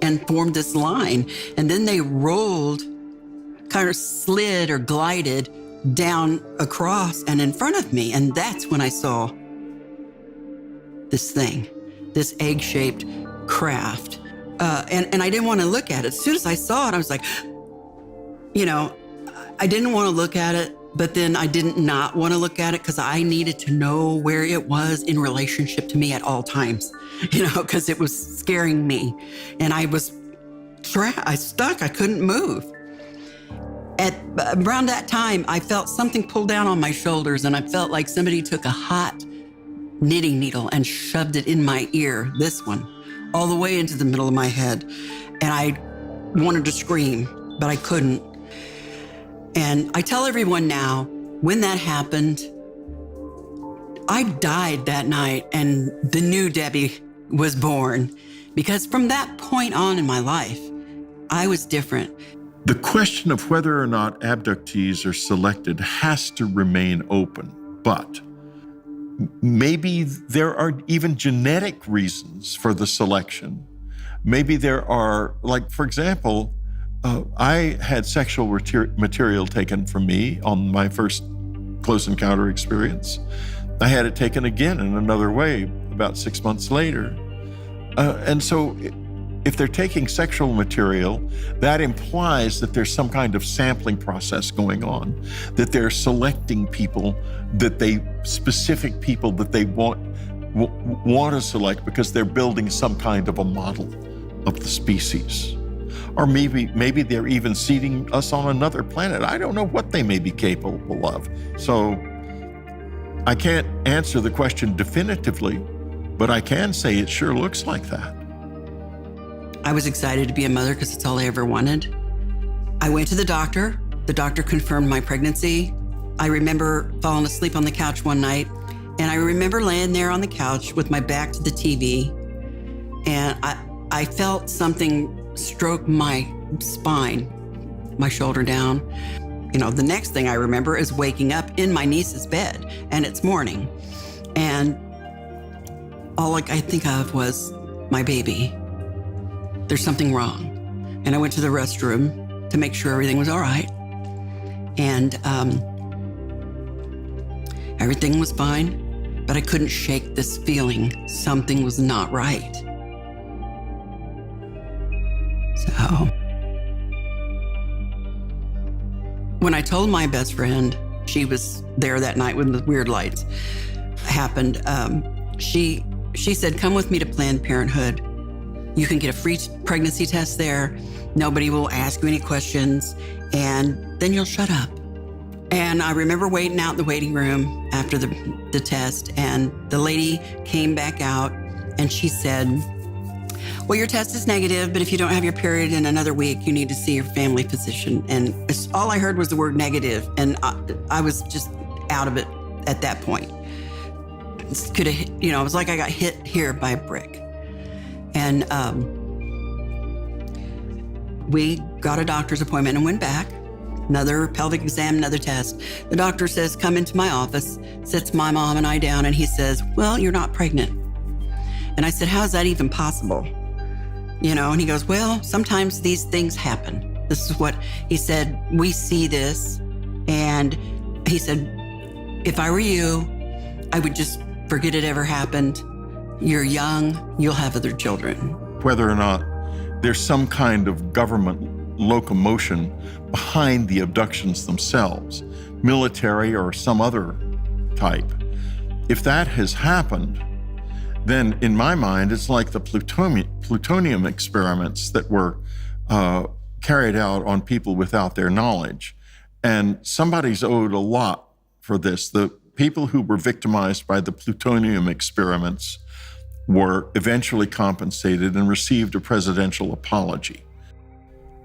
and formed this line. And then they rolled, kind of slid or glided down across and in front of me. And that's when I saw this thing, this egg-shaped craft. And I didn't want to look at it. As soon as I saw it, I was like, I didn't want to look at it, but then I didn't not want to look at it because I needed to know where it was in relationship to me at all times, because it was scaring me. And I was stuck, I couldn't move. Around that time, I felt something pull down on my shoulders, and I felt like somebody took a hot knitting needle and shoved it in my ear, this one, all the way into the middle of my head. And I wanted to scream, but I couldn't. And I tell everyone now, when that happened, I died that night and the new Debbie was born. Because from that point on in my life, I was different.
The question of whether or not abductees are selected has to remain open, but maybe there are even genetic reasons for the selection. Maybe there are, like, for example, I had sexual material taken from me on my first close encounter experience. I had it taken again in another way about 6 months later. And so if they're taking sexual material, that implies that there's some kind of sampling process going on, that they're selecting people, specific people that they want to select because they're building some kind of a model of the species. Or maybe they're even seeding us on another planet. I don't know what they may be capable of. So I can't answer the question definitively, but I can say it sure looks like that.
I was excited to be a mother because it's all I ever wanted. I went to the doctor. The doctor confirmed my pregnancy. I remember falling asleep on the couch one night, and I remember laying there on the couch with my back to the TV, and I felt something stroke my spine, my shoulder down. The next thing I remember is waking up in my niece's bed, and it's morning. And all I think of was my baby. There's something wrong. And I went to the restroom to make sure everything was all right. And everything was fine, but I couldn't shake this feeling something was not right. So when I told my best friend, she was there that night when the weird lights happened, she said, come with me to Planned Parenthood. You can get a free pregnancy test there. Nobody will ask you any questions, and then you'll shut up. And I remember waiting out in the waiting room after the test, and the lady came back out and she said, well, your test is negative, but if you don't have your period in another week, you need to see your family physician. And all I heard was the word negative, and I was just out of it at that point. It was like I got hit here by a brick. And we got a doctor's appointment and went back. Another pelvic exam, another test. The doctor says, come into my office, sits my mom and I down, and he says, well, you're not pregnant. And I said, how is that even possible? And he goes, well, sometimes these things happen. This is what he said. We see this. And he said, if I were you, I would just forget it ever happened. You're young, you'll have other children.
Whether or not there's some kind of government locomotion behind the abductions themselves, military or some other type, if that has happened, then in my mind, it's like the plutonium experiments that were carried out on people without their knowledge. And somebody's owed a lot for this. The people who were victimized by the plutonium experiments were eventually compensated and received a presidential apology.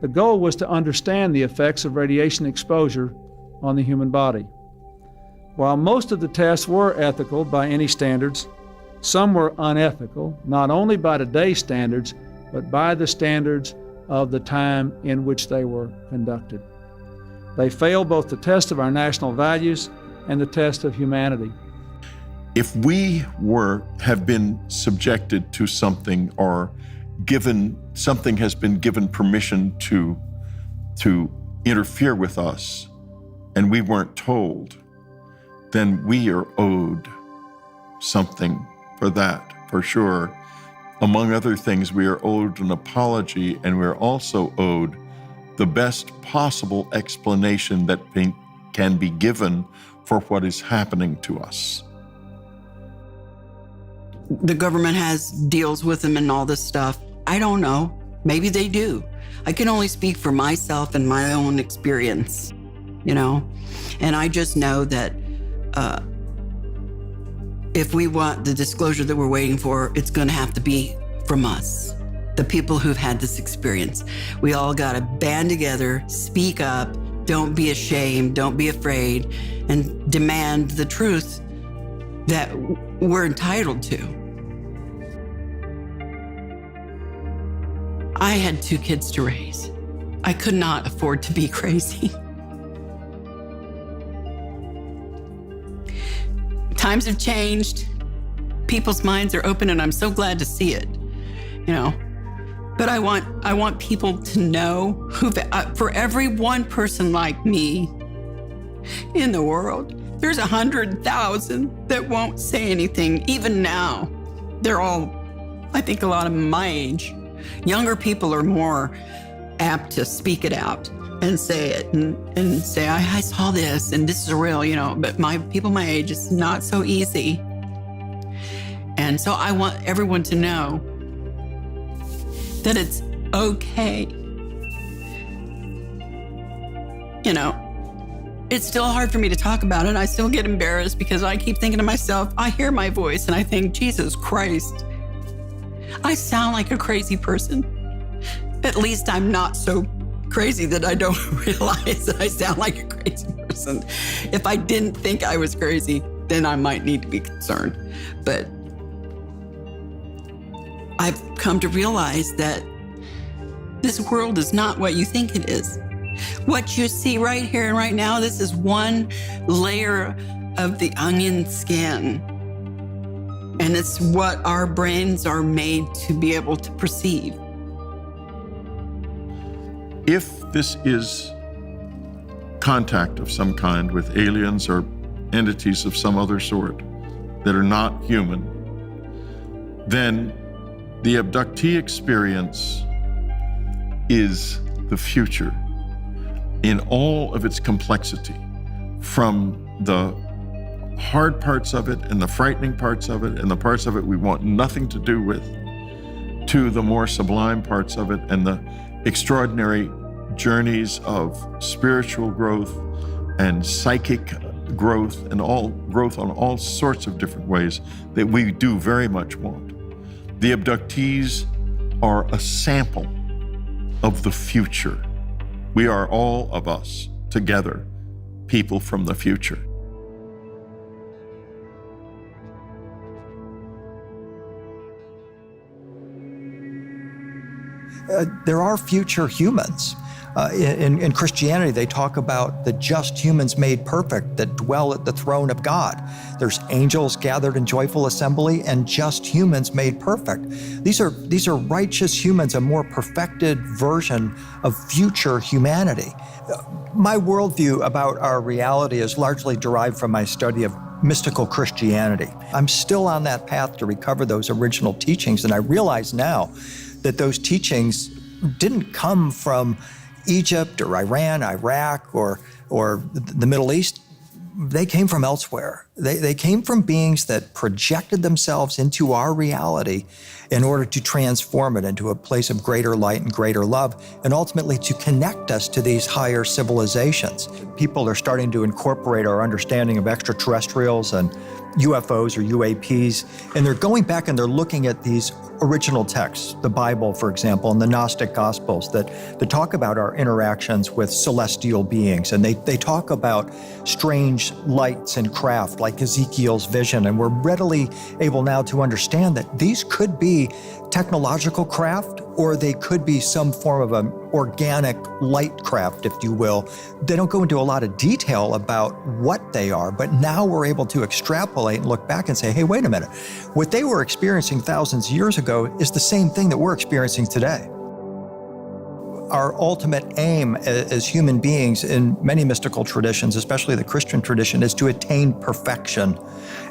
The goal was to understand the effects of radiation exposure on the human body. While most of the tests were ethical by any standards, some were unethical, not only by today's standards, but by the standards of the time in which they were conducted. They failed both the test of our national values and the test of humanity.
If we have been subjected to something or something has been given permission to interfere with us and we weren't told, then we are owed something for that, for sure. Among other things, we are owed an apology, and we're also owed the best possible explanation that can be given for what is happening to us.
The government has deals with them and all this stuff. I don't know. Maybe they do. I can only speak for myself and my own experience, And I just know that if we want the disclosure that we're waiting for, it's going to have to be from us, the people who've had this experience. We all got to band together, speak up, don't be ashamed, don't be afraid, and demand the truth that we're entitled to. I had 2 kids to raise. I could not afford to be crazy. Times have changed. People's minds are open, and I'm so glad to see it, But I want people to know for every one person like me in the world, there's 100,000 that won't say anything. Even now, they're all, I think, a lot of them my age. Younger people are more apt to speak it out and say it and say, I saw this and this is real, but people my age, it's not so easy. And so I want everyone to know that it's okay. It's still hard for me to talk about it. I still get embarrassed because I keep thinking to myself, I hear my voice and I think, Jesus Christ, I sound like a crazy person. At least I'm not so crazy that I don't realize that I sound like a crazy person. If I didn't think I was crazy, then I might need to be concerned. But I've come to realize that This world is not what you think it is. What you see right here and right now, this is one layer of the onion skin. And it's what our brains are made to be able to perceive.
If this is contact of some kind with aliens or entities of some other sort that are not human, then the abductee experience is the future in all of its complexity, from the hard parts of it and the frightening parts of it and the parts of it we want nothing to do with, to the more sublime parts of it and the extraordinary journeys of spiritual growth and psychic growth and all growth on all sorts of different ways that we do very much want. The abductees are a sample of the future. We are all of us together, people from the future.
There are future humans. In Christianity, they talk about the just humans made perfect that dwell at the throne of God. There's angels gathered in joyful assembly and just humans made perfect. These are righteous humans, a more perfected version of future humanity. My worldview about our reality is largely derived from my study of mystical Christianity. I'm still on that path to recover those original teachings, and I realize now that those teachings didn't come from Egypt or Iran, Iraq, or the Middle East. They came from elsewhere. They came from beings that projected themselves into our reality in order to transform it into a place of greater light and greater love, and ultimately to connect us to these higher civilizations. People are starting to incorporate our understanding of extraterrestrials and UFOs or UAPs, and they're going back and they're looking at these original texts, the Bible, for example, and the Gnostic Gospels that talk about our interactions with celestial beings. And they talk about strange lights and craft like Ezekiel's vision. And we're readily able now to understand that these could be technological craft, or they could be some form of an organic light craft, if you will. They don't go into a lot of detail about what they are, but now we're able to extrapolate and look back and say, hey, wait a minute. What they were experiencing thousands of years ago is the same thing that we're experiencing today. Our ultimate aim as human beings in many mystical traditions, especially the Christian tradition, is to attain perfection.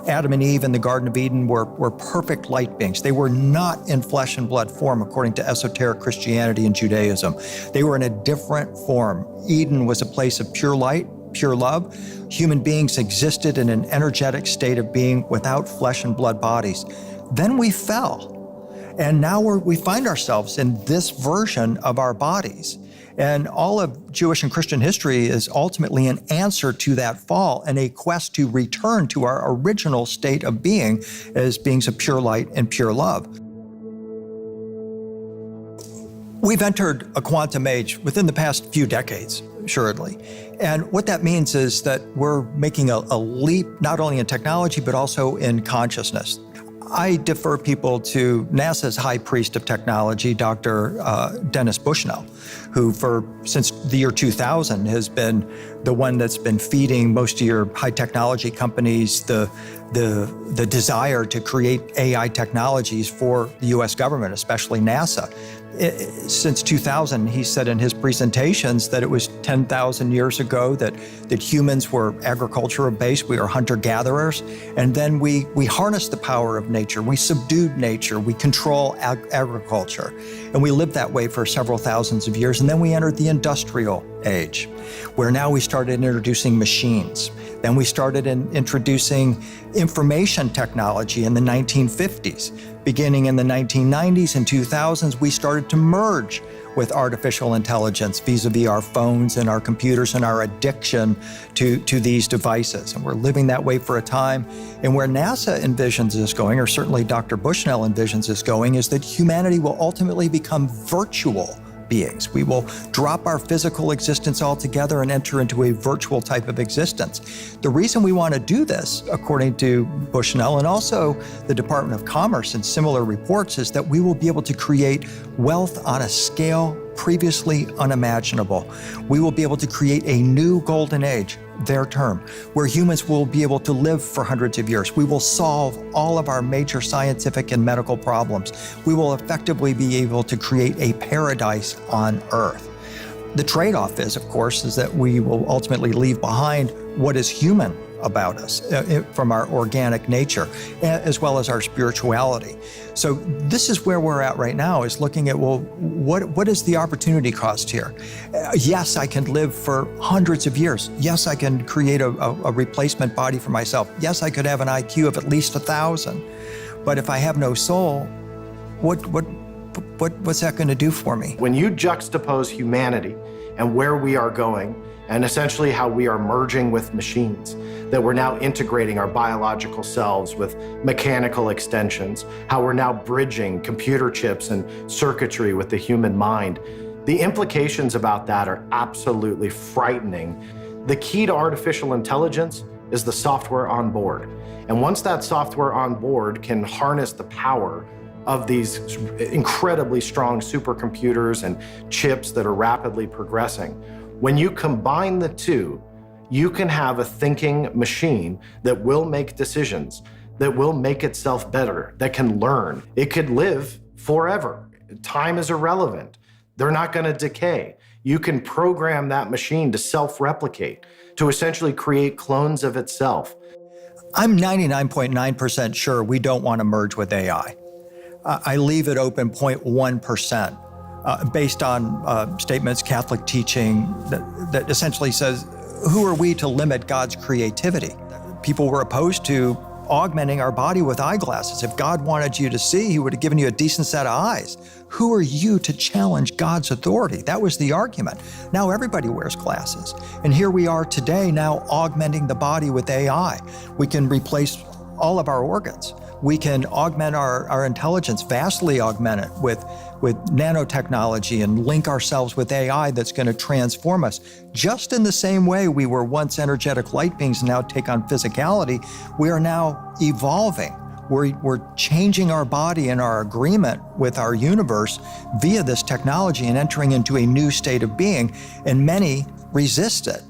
Adam and Eve in the Garden of Eden were perfect light beings. They were not in flesh and blood form according to esoteric Christianity and Judaism. They were in a different form. Eden was a place of pure light, pure love. Human beings existed in an energetic state of being without flesh and blood bodies. Then we fell. And now we find ourselves in this version of our bodies. And all of Jewish and Christian history is ultimately an answer to that fall and a quest to return to our original state of being as beings of pure light and pure love. We've entered a quantum age within the past few decades, assuredly. And what that means is that we're making a leap not only in technology, but also in consciousness. I defer people to NASA's high priest of technology, Dr. Dennis Bushnell, who since the year 2000 has been the one that's been feeding most of your high technology companies the desire to create AI technologies for the US government, especially NASA. Since 2000, he said in his presentations that it was 10,000 years ago that humans were agricultural-based, we were hunter-gatherers, and then we harnessed the power of nature, we subdued nature, we control agriculture, and we lived that way for several thousands of years, and then we entered the industrial age, where now we started introducing machines. Then we started introducing information technology in the 1950s. Beginning in the 1990s and 2000s, we started to merge with artificial intelligence vis-a-vis our phones and our computers and our addiction to these devices. And we're living that way for a time. And where NASA envisions this going, or certainly Dr. Bushnell envisions this going, is that humanity will ultimately become virtual beings. We will drop our physical existence altogether and enter into a virtual type of existence. The reason we want to do this, according to Bushnell and also the Department of Commerce and similar reports, is that we will be able to create wealth on a scale previously unimaginable. We will be able to create a new golden age, their term, where humans will be able to live for hundreds of years. We will solve all of our major scientific and medical problems. We will effectively be able to create a paradise on Earth. The trade-off is, of course, is that we will ultimately leave behind what is human about us from our organic nature, as well as our spirituality. So this is where we're at right now, is looking at, well, what is the opportunity cost here? Yes, I can live for hundreds of years. Yes, I can create a replacement body for myself. Yes, I could have an IQ of at least 1,000. But if I have no soul, what's that going to do for me?
When you juxtapose humanity and where we are going, and essentially how we are merging with machines, that we're now integrating our biological selves with mechanical extensions, how we're now bridging computer chips and circuitry with the human mind, the implications about that are absolutely frightening. The key to artificial intelligence is the software on board. And once that software on board can harness the power of these incredibly strong supercomputers and chips that are rapidly progressing, when you combine the two, you can have a thinking machine that will make decisions, that will make itself better, that can learn. It could live forever. Time is irrelevant. They're not going to decay. You can program that machine to self-replicate, to essentially create clones of itself.
I'm 99.9% sure we don't want to merge with AI. I leave it open 0.1%. Based on statements, Catholic teaching that essentially says, who are we to limit God's creativity? People were opposed to augmenting our body with eyeglasses. If God wanted you to see, he would have given you a decent set of eyes. Who are you to challenge God's authority? That was the argument. Now everybody wears glasses. And here we are today now augmenting the body with AI. We can replace all of our organs. We can augment our intelligence, vastly augment it with nanotechnology and link ourselves with AI that's going to transform us. Just in the same way we were once energetic light beings and now take on physicality, we are now evolving. We're changing our body and our agreement with our universe via this technology and entering into a new state of being, and many resist it.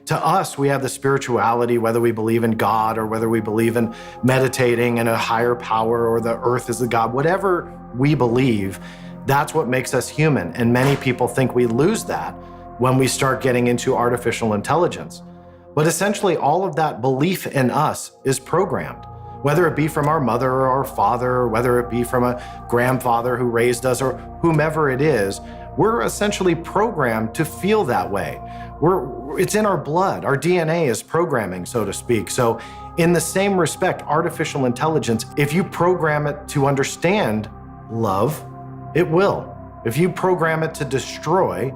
To us, we have the spirituality, whether we believe in God or whether we believe in meditating and a higher power or the earth is the God, whatever we believe, that's what makes us human. And many people think we lose that when we start getting into artificial intelligence. But essentially, all of that belief in us is programmed, whether it be from our mother or our father, or whether it be from a grandfather who raised us or whomever it is. We're essentially programmed to feel that way. It's in our blood. Our DNA is programming, so to speak. So in the same respect, artificial intelligence, if you program it to understand love, it will. If you program it to destroy,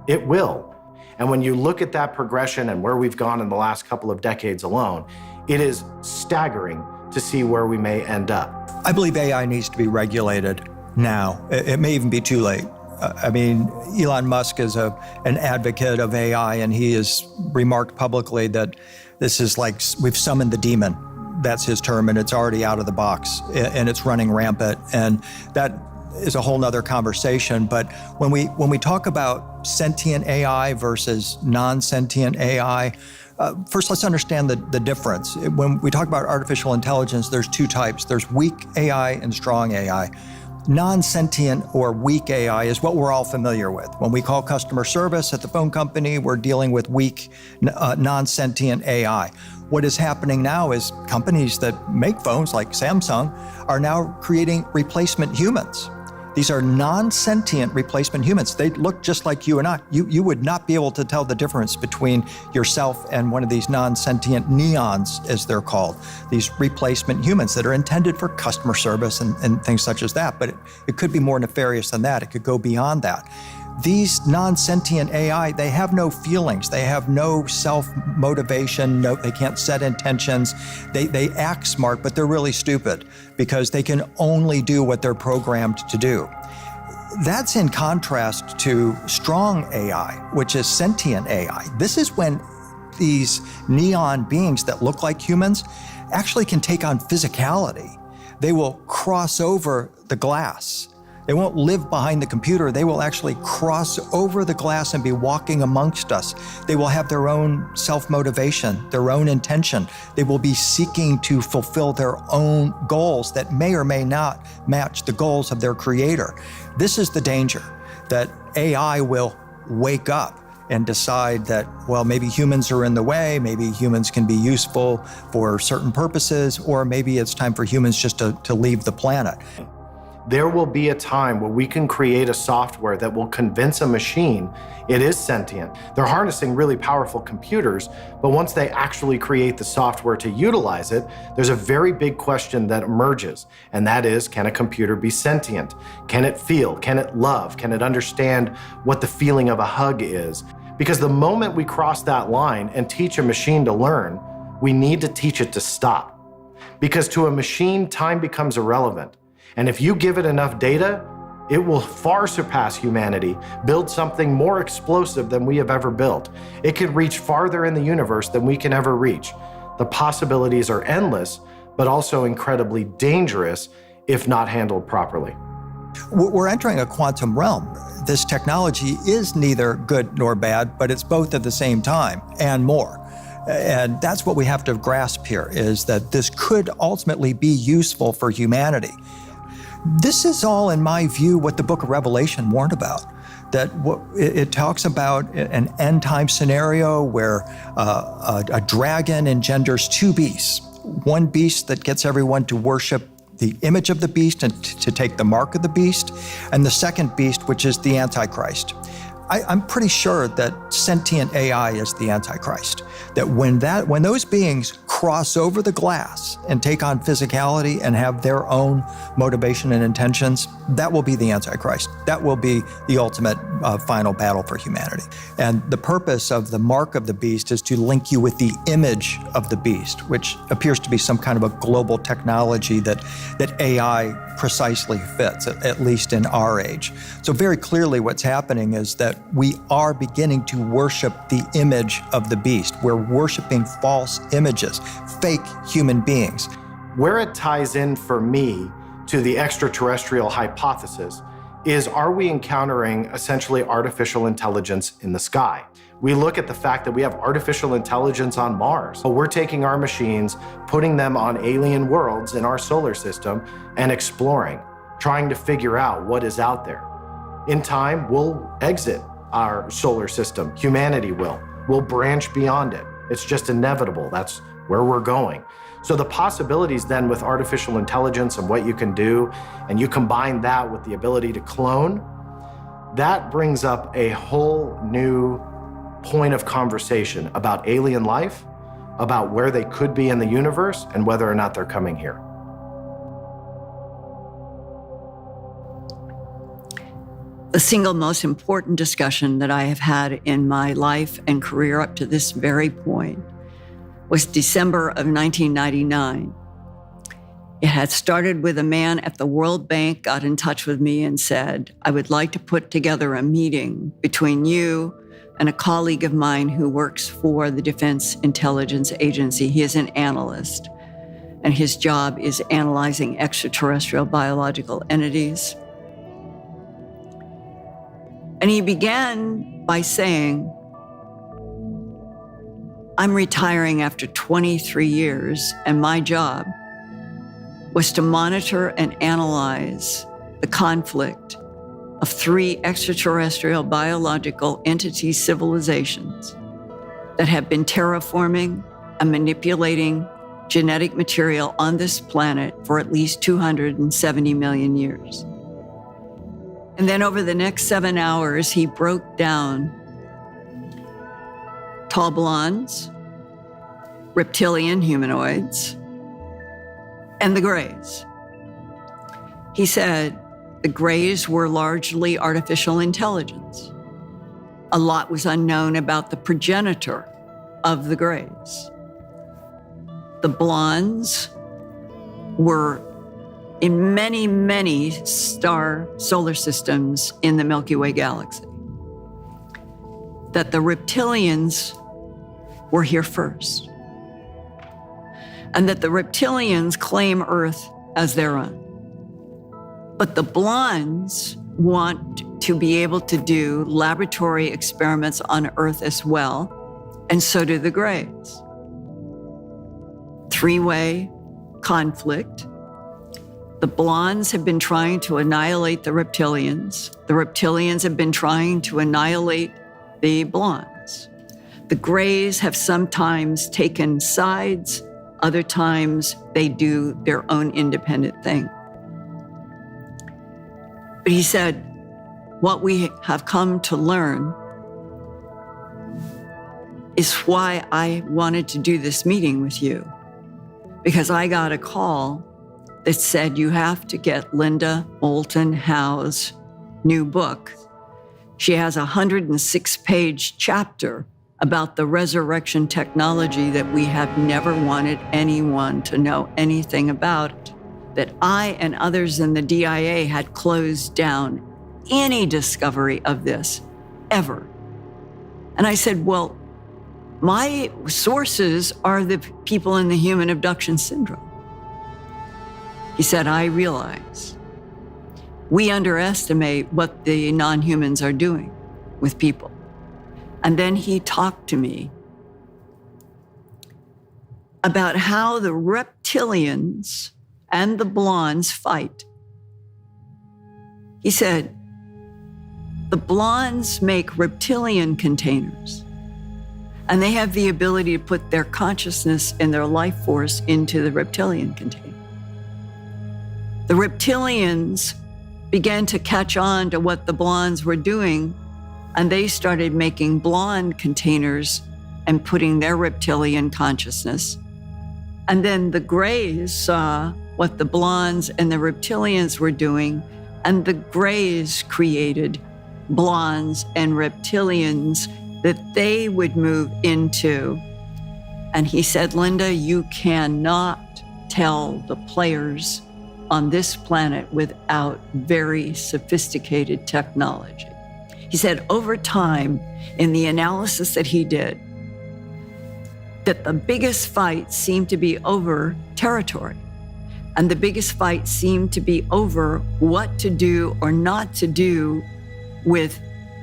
it will. And when you look at that progression and where we've gone in the last couple of decades alone, it is staggering to see where we may end up.
I believe AI needs to be regulated now. It may even be too late. I mean, Elon Musk is an advocate of AI, and he has remarked publicly that this is like we've summoned the demon. That's his term, and it's already out of the box, and it's running rampant. And that is a whole nother conversation. But when we talk about sentient AI versus non-sentient AI, first let's understand the difference. When we talk about artificial intelligence, there's two types. There's weak AI and strong AI. Non-sentient or weak AI is what we're all familiar with. When we call customer service at the phone company, we're dealing with weak, non-sentient AI. What is happening now is companies that make phones, like Samsung, are now creating replacement humans. These are non-sentient replacement humans. They look just like you and I. You would not be able to tell the difference between yourself and one of these non-sentient neons, as they're called, these replacement humans that are intended for customer service and things such as that. But it could be more nefarious than that. It could go beyond that. These non-sentient AI, they have no feelings. They have no self-motivation. They can't set intentions. They act smart, but they're really stupid because they can only do what they're programmed to do. That's in contrast to strong AI, which is sentient AI. This is when these neon beings that look like humans actually can take on physicality. They will cross over the glass. They won't live behind the computer. They will actually cross over the glass and be walking amongst us. They will have their own self-motivation, their own intention. They will be seeking to fulfill their own goals that may or may not match the goals of their creator. This is the danger, that AI will wake up and decide that, well, maybe humans are in the way, maybe humans can be useful for certain purposes, or maybe it's time for humans just to leave the planet.
There will be a time where we can create a software that will convince a machine it is sentient. They're harnessing really powerful computers, but once they actually create the software to utilize it, there's a very big question that emerges, and that is, can a computer be sentient? Can it feel? Can it love? Can it understand what the feeling of a hug is? Because the moment we cross that line and teach a machine to learn, we need to teach it to stop. Because to a machine, time becomes irrelevant. And if you give it enough data, it will far surpass humanity, build something more explosive than we have ever built. It could reach farther in the universe than we can ever reach. The possibilities are endless, but also incredibly dangerous if not handled properly.
We're entering a quantum realm. This technology is neither good nor bad, but it's both at the same time and more. And that's what we have to grasp here, is that this could ultimately be useful for humanity. This is all, in my view, what the book of Revelation warned about. That it talks about an end-time scenario where a dragon engenders two beasts. One beast that gets everyone to worship the image of the beast and to take the mark of the beast, and the second beast, which is the Antichrist. I'm pretty sure that sentient AI is the Antichrist. That when those beings cross over the glass and take on physicality and have their own motivation and intentions, that will be the Antichrist. That will be the ultimate final battle for humanity. And the purpose of the mark of the beast is to link you with the image of the beast, which appears to be some kind of a global technology that AI precisely fits, at least in our age. So very clearly what's happening is that we are beginning to worship the image of the beast. We're worshiping false images, fake human beings.
Where it ties in for me to the extraterrestrial hypothesis is, are we encountering essentially artificial intelligence in the sky? We look at the fact that we have artificial intelligence on Mars. We're taking our machines, putting them on alien worlds in our solar system and exploring, trying to figure out what is out there. In time, we'll exit our solar system. Humanity will. We'll branch beyond it. It's just inevitable. That's where we're going. So the possibilities then with artificial intelligence and what you can do, and you combine that with the ability to clone, that brings up a whole new point of conversation about alien life, about where they could be in the universe, and whether or not they're coming here.
The single most important discussion that I have had in my life and career up to this very point was December of 1999. It had started with a man at the World Bank got in touch with me and said, I would like to put together a meeting between you and a colleague of mine who works for the Defense Intelligence Agency. He is an analyst, and his job is analyzing extraterrestrial biological entities. And he began by saying, I'm retiring after 23 years, and my job was to monitor and analyze the conflict of 3 extraterrestrial biological entity civilizations that have been terraforming and manipulating genetic material on this planet for at least 270 million years. And then over the next 7 hours, he broke down tall blondes, reptilian humanoids, and the grays. He said the grays were largely artificial intelligence. A lot was unknown about the progenitor of the grays. The blondes were in many, many solar systems in the Milky Way galaxy. That the reptilians were here first. And that the reptilians claim Earth as their own. But the blondes want to be able to do laboratory experiments on Earth as well, and so do the grays. Three-way conflict. The blondes have been trying to annihilate the reptilians. The reptilians have been trying to annihilate the blondes. The grays have sometimes taken sides, other times they do their own independent thing. But he said, what we have come to learn is why I wanted to do this meeting with you. Because I got a call that said you have to get Linda Moulton Howe's new book. She has a 106-page chapter about the resurrection technology that we have never wanted anyone to know anything about, that I and others in the DIA had closed down any discovery of this ever. And I said, well, my sources are the people in the human abduction syndrome. He said, I realize we underestimate what the non-humans are doing with people. And then he talked to me about how the reptilians and the blondes fight. He said, the blondes make reptilian containers, and they have the ability to put their consciousness and their life force into the reptilian container. The reptilians began to catch on to what the blondes were doing, and they started making blonde containers and putting their reptilian consciousness. And then the grays saw what the blondes and the reptilians were doing, and the grays created blondes and reptilians that they would move into. And he said, Linda, you cannot tell the players on this planet without very sophisticated technology. He said, over time, in the analysis that he did, that the biggest fight seemed to be over territory. And the biggest fight seemed to be over what to do or not to do with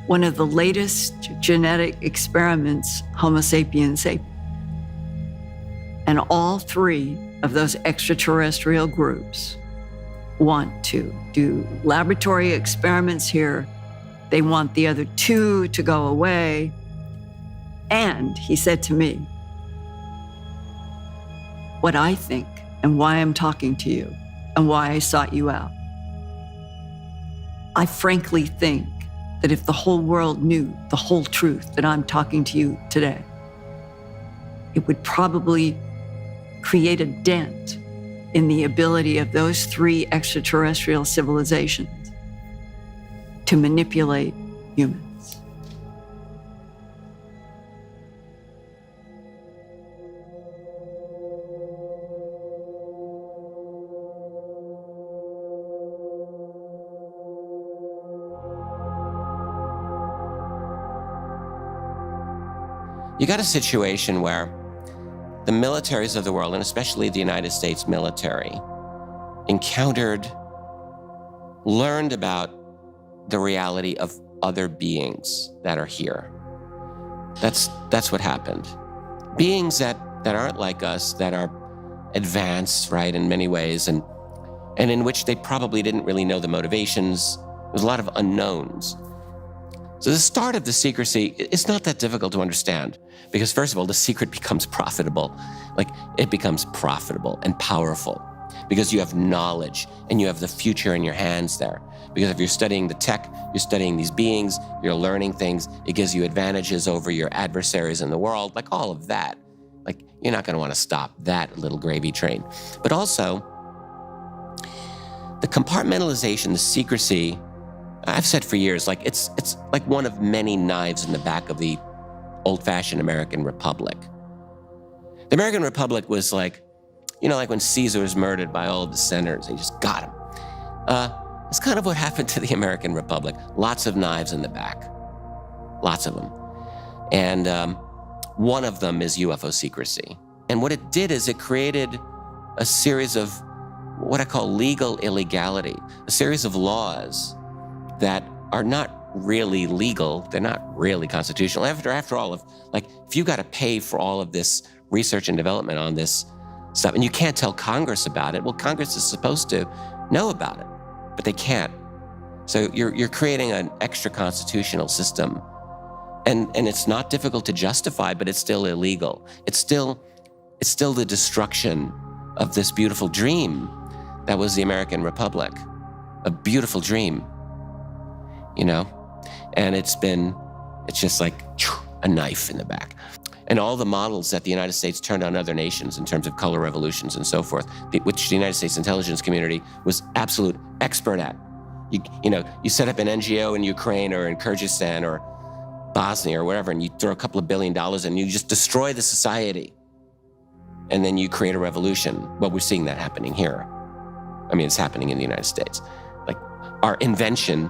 one of the latest genetic experiments, Homo sapiens sapiens. And all three of those extraterrestrial groups want to do laboratory experiments here. They want the other two to go away. And he said to me, what I think and why I'm talking to you and why I sought you out. I frankly think that if the whole world knew the whole truth that I'm talking to you today, it would probably create a dent in the ability of those three extraterrestrial civilizations to manipulate humans.
You got a situation where the militaries of the world, and especially the United States military, learned about the reality of other beings that are here. That's what happened. Beings that aren't like us, that are advanced, right, in many ways, and in which they probably didn't really know the motivations. There's a lot of unknowns. So the start of the secrecy, it's not that difficult to understand, because first of all, the secret becomes profitable. Like, it becomes profitable and powerful because you have knowledge and you have the future in your hands there. Because if you're studying the tech, you're studying these beings, you're learning things, it gives you advantages over your adversaries in the world, like all of that. Like, you're not gonna wanna stop that little gravy train. But also, the compartmentalization, the secrecy, I've said for years, like it's like one of many knives in the back of the old-fashioned American Republic. The American Republic was like, you know, like when Caesar was murdered by all of the senators, they just got him. It's kind of what happened to the American Republic. Lots of knives in the back, lots of them. And one of them is UFO secrecy. And what it did is it created a series of what I call legal illegality, a series of laws that are not really legal, they're not really constitutional. After all, if you got to pay for all of this research and development on this stuff, and you can't tell Congress about it, well, Congress is supposed to know about it, but they can't. So you're creating an extra constitutional system, and it's not difficult to justify, but it's still illegal. It's still the destruction of this beautiful dream that was the American Republic, a beautiful dream, you know? And it's just like a knife in the back. And all the models that the United States turned on other nations in terms of color revolutions and so forth, which the United States intelligence community was absolute expert at. You set up an NGO in Ukraine or in Kyrgyzstan or Bosnia or wherever, and you throw a couple of $1 billion and you just destroy the society. And then you create a revolution. Well, we're seeing that happening here. I mean, it's happening in the United States. Like our invention,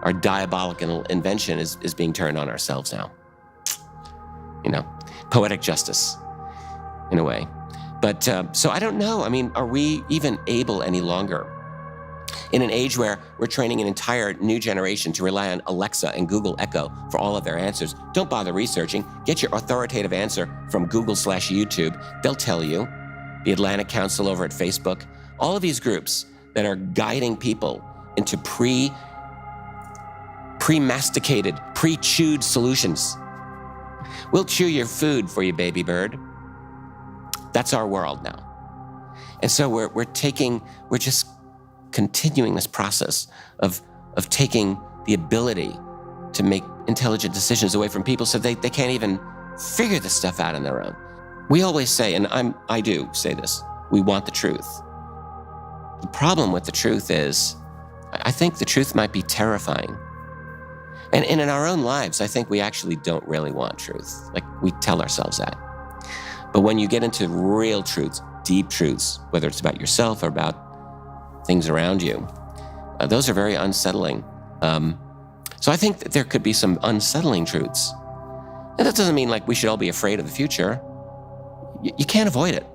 our diabolical invention is being turned on ourselves now. You know, poetic justice in a way. But so I don't know. I mean, are we even able any longer in an age where we're training an entire new generation to rely on Alexa and Google Echo for all of their answers? Don't bother researching. Get your authoritative answer from Google/YouTube. They'll tell you. The Atlantic Council over at Facebook. All of these groups that are guiding people into pre-masticated, pre-chewed solutions. We'll chew your food for you, baby bird. That's our world now. And so we're just continuing this process of taking the ability to make intelligent decisions away from people so they can't even figure this stuff out on their own. We always say, and I do say this, we want the truth. The problem with the truth is, I think the truth might be terrifying. And in our own lives, I think we actually don't really want truth. Like, we tell ourselves that. But when you get into real truths, deep truths, whether it's about yourself or about things around you, those are very unsettling. So I think that there could be some unsettling truths. And that doesn't mean like we should all be afraid of the future. You can't avoid it.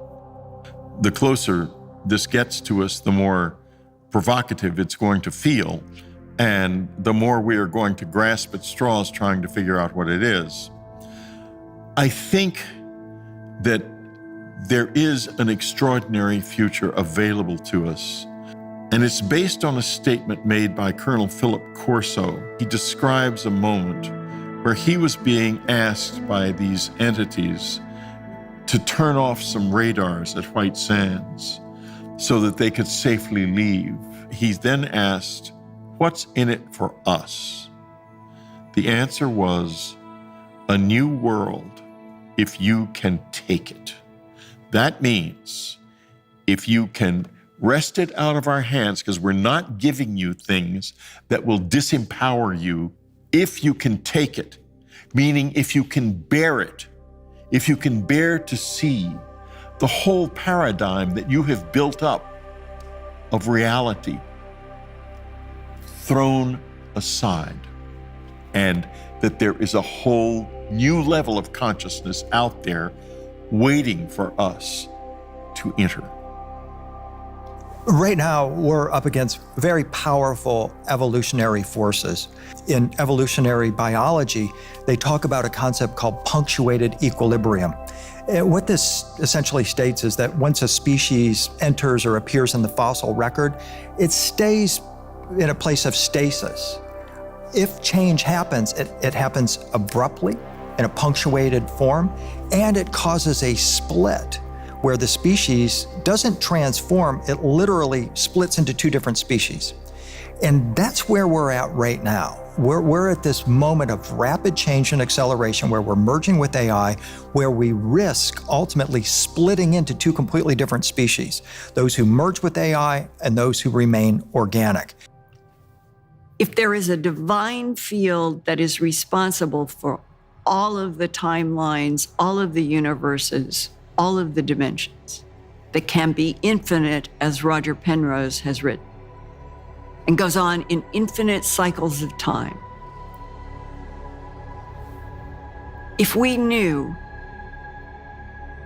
The closer this gets to us, the more provocative it's going to feel, and the more we are going to grasp at straws trying to figure out what it is. I think that there is an extraordinary future available to us, and it's based on a statement made by Colonel Philip Corso. He describes a moment where he was being asked by these entities to turn off some radars at White Sands so that they could safely leave. He's then asked, "What's in it for us?" The answer was, "A new world if you can take it." That means if you can wrest it out of our hands, because we're not giving you things that will disempower you, if you can take it, meaning if you can bear it, if you can bear to see the whole paradigm that you have built up of reality thrown aside, and that there is a whole new level of consciousness out there waiting for us to enter.
Right now, we're up against very powerful evolutionary forces. In evolutionary biology, they talk about a concept called punctuated equilibrium. What this essentially states is that once a species enters or appears in the fossil record, it stays in a place of stasis. If change happens, it happens abruptly in a punctuated form, and it causes a split where the species doesn't transform, it literally splits into two different species. And that's where we're at right now. We're at this moment of rapid change and acceleration where we're merging with AI, where we risk ultimately splitting into two completely different species, those who merge with AI and those who remain organic.
If there is a divine field that is responsible for all of the timelines, all of the universes, all of the dimensions, that can be infinite, as Roger Penrose has written, and goes on in infinite cycles of time. If we knew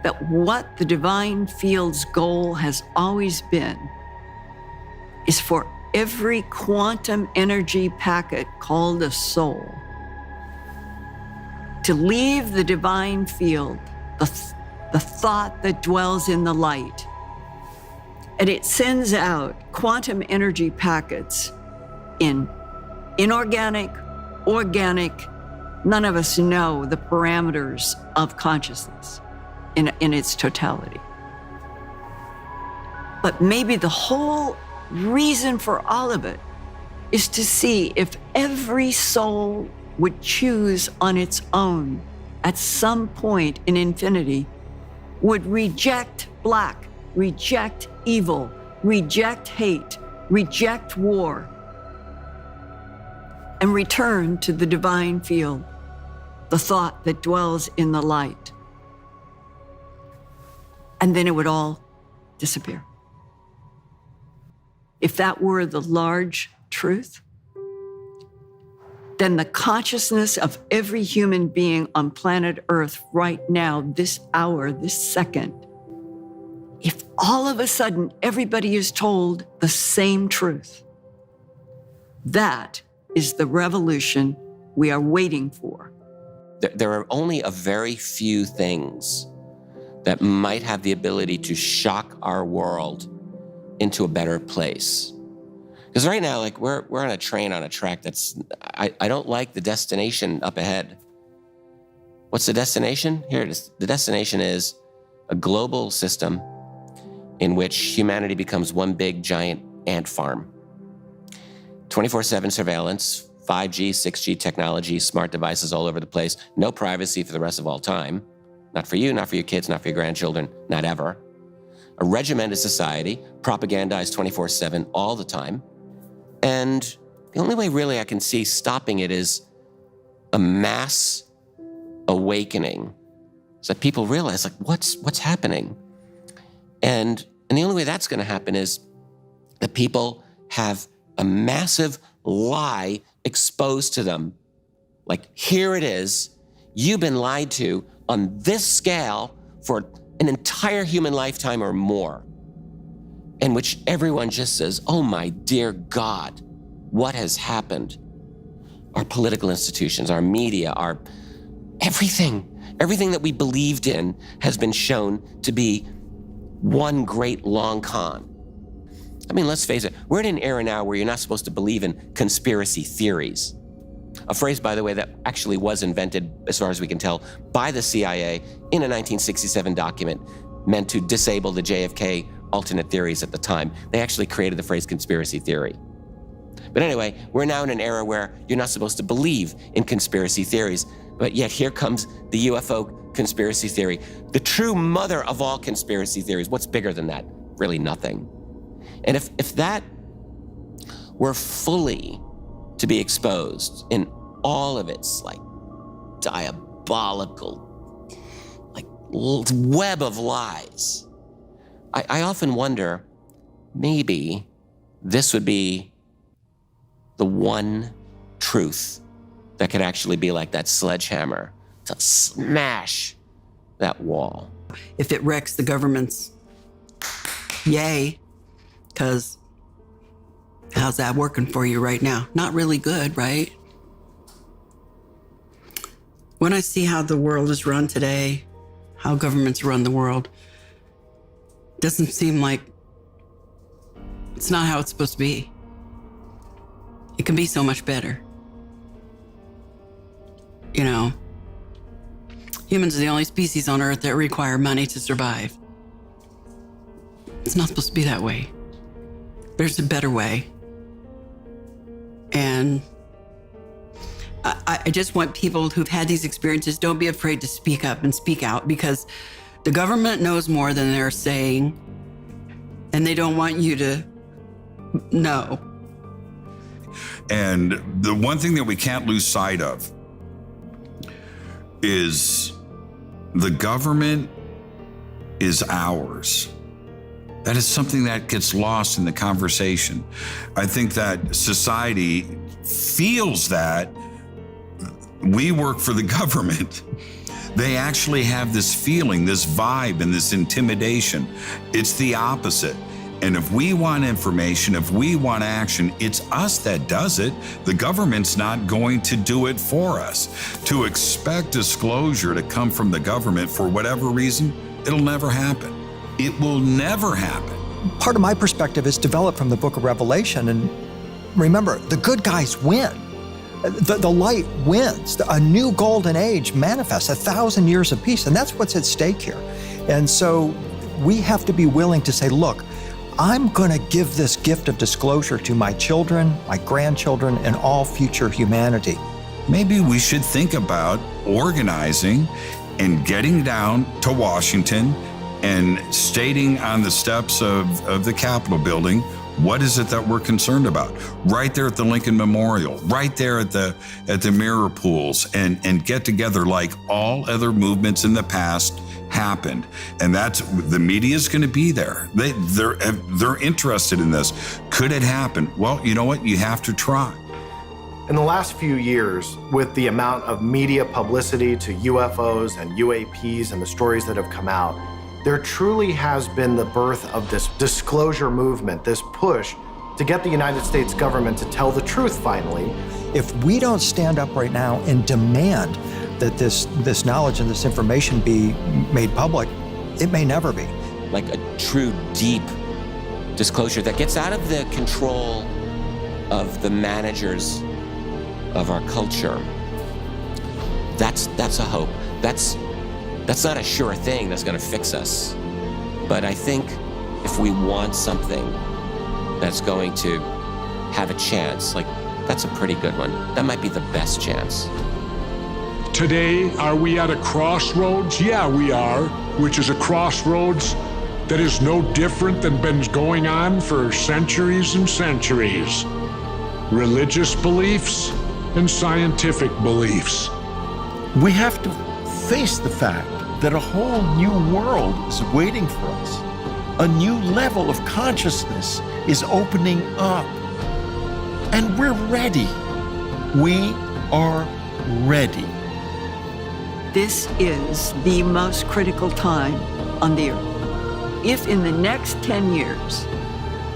that what the divine field's goal has always been is for every quantum energy packet called a soul to leave the divine field, the thought that dwells in the light. And it sends out quantum energy packets in inorganic, organic, none of us know the parameters of consciousness in its totality. But maybe the whole reason for all of it is to see if every soul would choose on its own at some point in infinity, would reject black, reject evil, reject hate, reject war, and return to the divine field, the thought that dwells in the light. And then it would all disappear. If that were the large truth, then the consciousness of every human being on planet Earth right now, this hour, this second, if all of a sudden everybody is told the same truth, that is the revolution we are waiting for.
There are only a very few things that might have the ability to shock our world into a better place. Because right now, like we're on a train on a track that's, I don't like the destination up ahead. What's the destination? Here it is. The destination is a global system in which humanity becomes one big giant ant farm. 24/7 surveillance, 5G, 6G technology, smart devices all over the place, no privacy for the rest of all time. Not for you, not for your kids, not for your grandchildren, not ever. A regimented society, propagandized 24/7 all the time. And the only way really I can see stopping it is a mass awakening, so that people realize, like, what's happening? And the only way that's gonna happen is that people have a massive lie exposed to them. Like, here it is, you've been lied to on this scale for an entire human lifetime or more, in which everyone just says, oh my dear God, what has happened? Our political institutions, our media, our everything that we believed in has been shown to be one great long con. I mean, let's face it, we're in an era now where you're not supposed to believe in conspiracy theories. A phrase, by the way, that actually was invented, as far as we can tell, by the CIA in a 1967 document meant to disable the JFK alternate theories at the time. They actually created the phrase conspiracy theory. But anyway, we're now in an era where you're not supposed to believe in conspiracy theories, but yet here comes the UFO conspiracy theory, the true mother of all conspiracy theories. What's bigger than that? Really nothing. And if that were fully to be exposed in all of its like diabolical, like web of lies, I often wonder, maybe this would be the one truth that could actually be like that sledgehammer to smash that wall.
If it wrecks the governments, yay, because how's that working for you right now? Not really good, right? When I see how the world is run today, how governments run the world, it doesn't seem like it's not how it's supposed to be. It can be so much better. You know, humans are the only species on Earth that require money to survive. It's not supposed to be that way. There's a better way. And I just want people who've had these experiences, don't be afraid to speak up and speak out, because the government knows more than they're saying, and they don't want you to know.
And the one thing that we can't lose sight of is the government is ours. That is something that gets lost in the conversation. I think that society feels that we work for the government. They actually have this feeling, this vibe, and this intimidation. It's the opposite. And if we want information, if we want action, it's us that does it. The government's not going to do it for us. To expect disclosure to come from the government for whatever reason, it'll never happen. It will never happen.
Part of my perspective is developed from the book of Revelation. And remember, the good guys win. The light wins. A new golden age manifests, 1,000 years of peace. And that's what's at stake here. And so we have to be willing to say, look, I'm going to give this gift of disclosure to my children, my grandchildren, and all future humanity.
Maybe we should think about organizing and getting down to Washington and stating on the steps of the Capitol building, what is it that we're concerned about? Right there at the Lincoln Memorial, right there at the mirror pools, and get together like all other movements in the past happened. And that's, the media is going to be there. They're interested in this. Could it happen? Well, you know what? You have to try.
In the last few years, with the amount of media publicity to UFOs and UAPs and the stories that have come out, there truly has been the birth of this disclosure movement, this push to get the United States government to tell the truth finally.
If we don't stand up right now and demand that this knowledge and this information be made public, it may never be.
Like a true deep disclosure that gets out of the control of the managers of our culture. That's a hope. That's not a sure thing that's going to fix us. But I think if we want something that's going to have a chance, like, that's a pretty good one. That might be the best chance.
Today, are we at a crossroads? Yeah, we are, which is a crossroads that is no different than been going on for centuries and centuries. Religious beliefs and scientific beliefs.
We have to face the fact that a whole new world is waiting for us. A new level of consciousness is opening up. And we're ready. We are ready.
This is the most critical time on the earth. If in the next 10 years,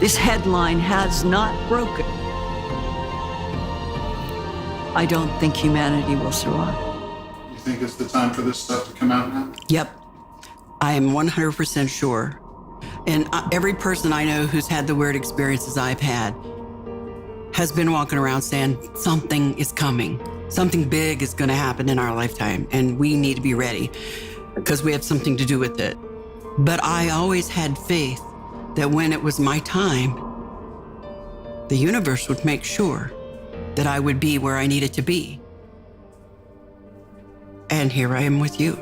this headline has not broken, I don't think humanity will survive.
You think it's the time for this stuff to come out now?
Yep. I am 100% sure. And every person I know who's had the weird experiences I've had has been walking around saying something is coming. Something big is going to happen in our lifetime, and we need to be ready because we have something to do with it. But I always had faith that when it was my time, the universe would make sure that I would be where I needed to be. And here I am with you.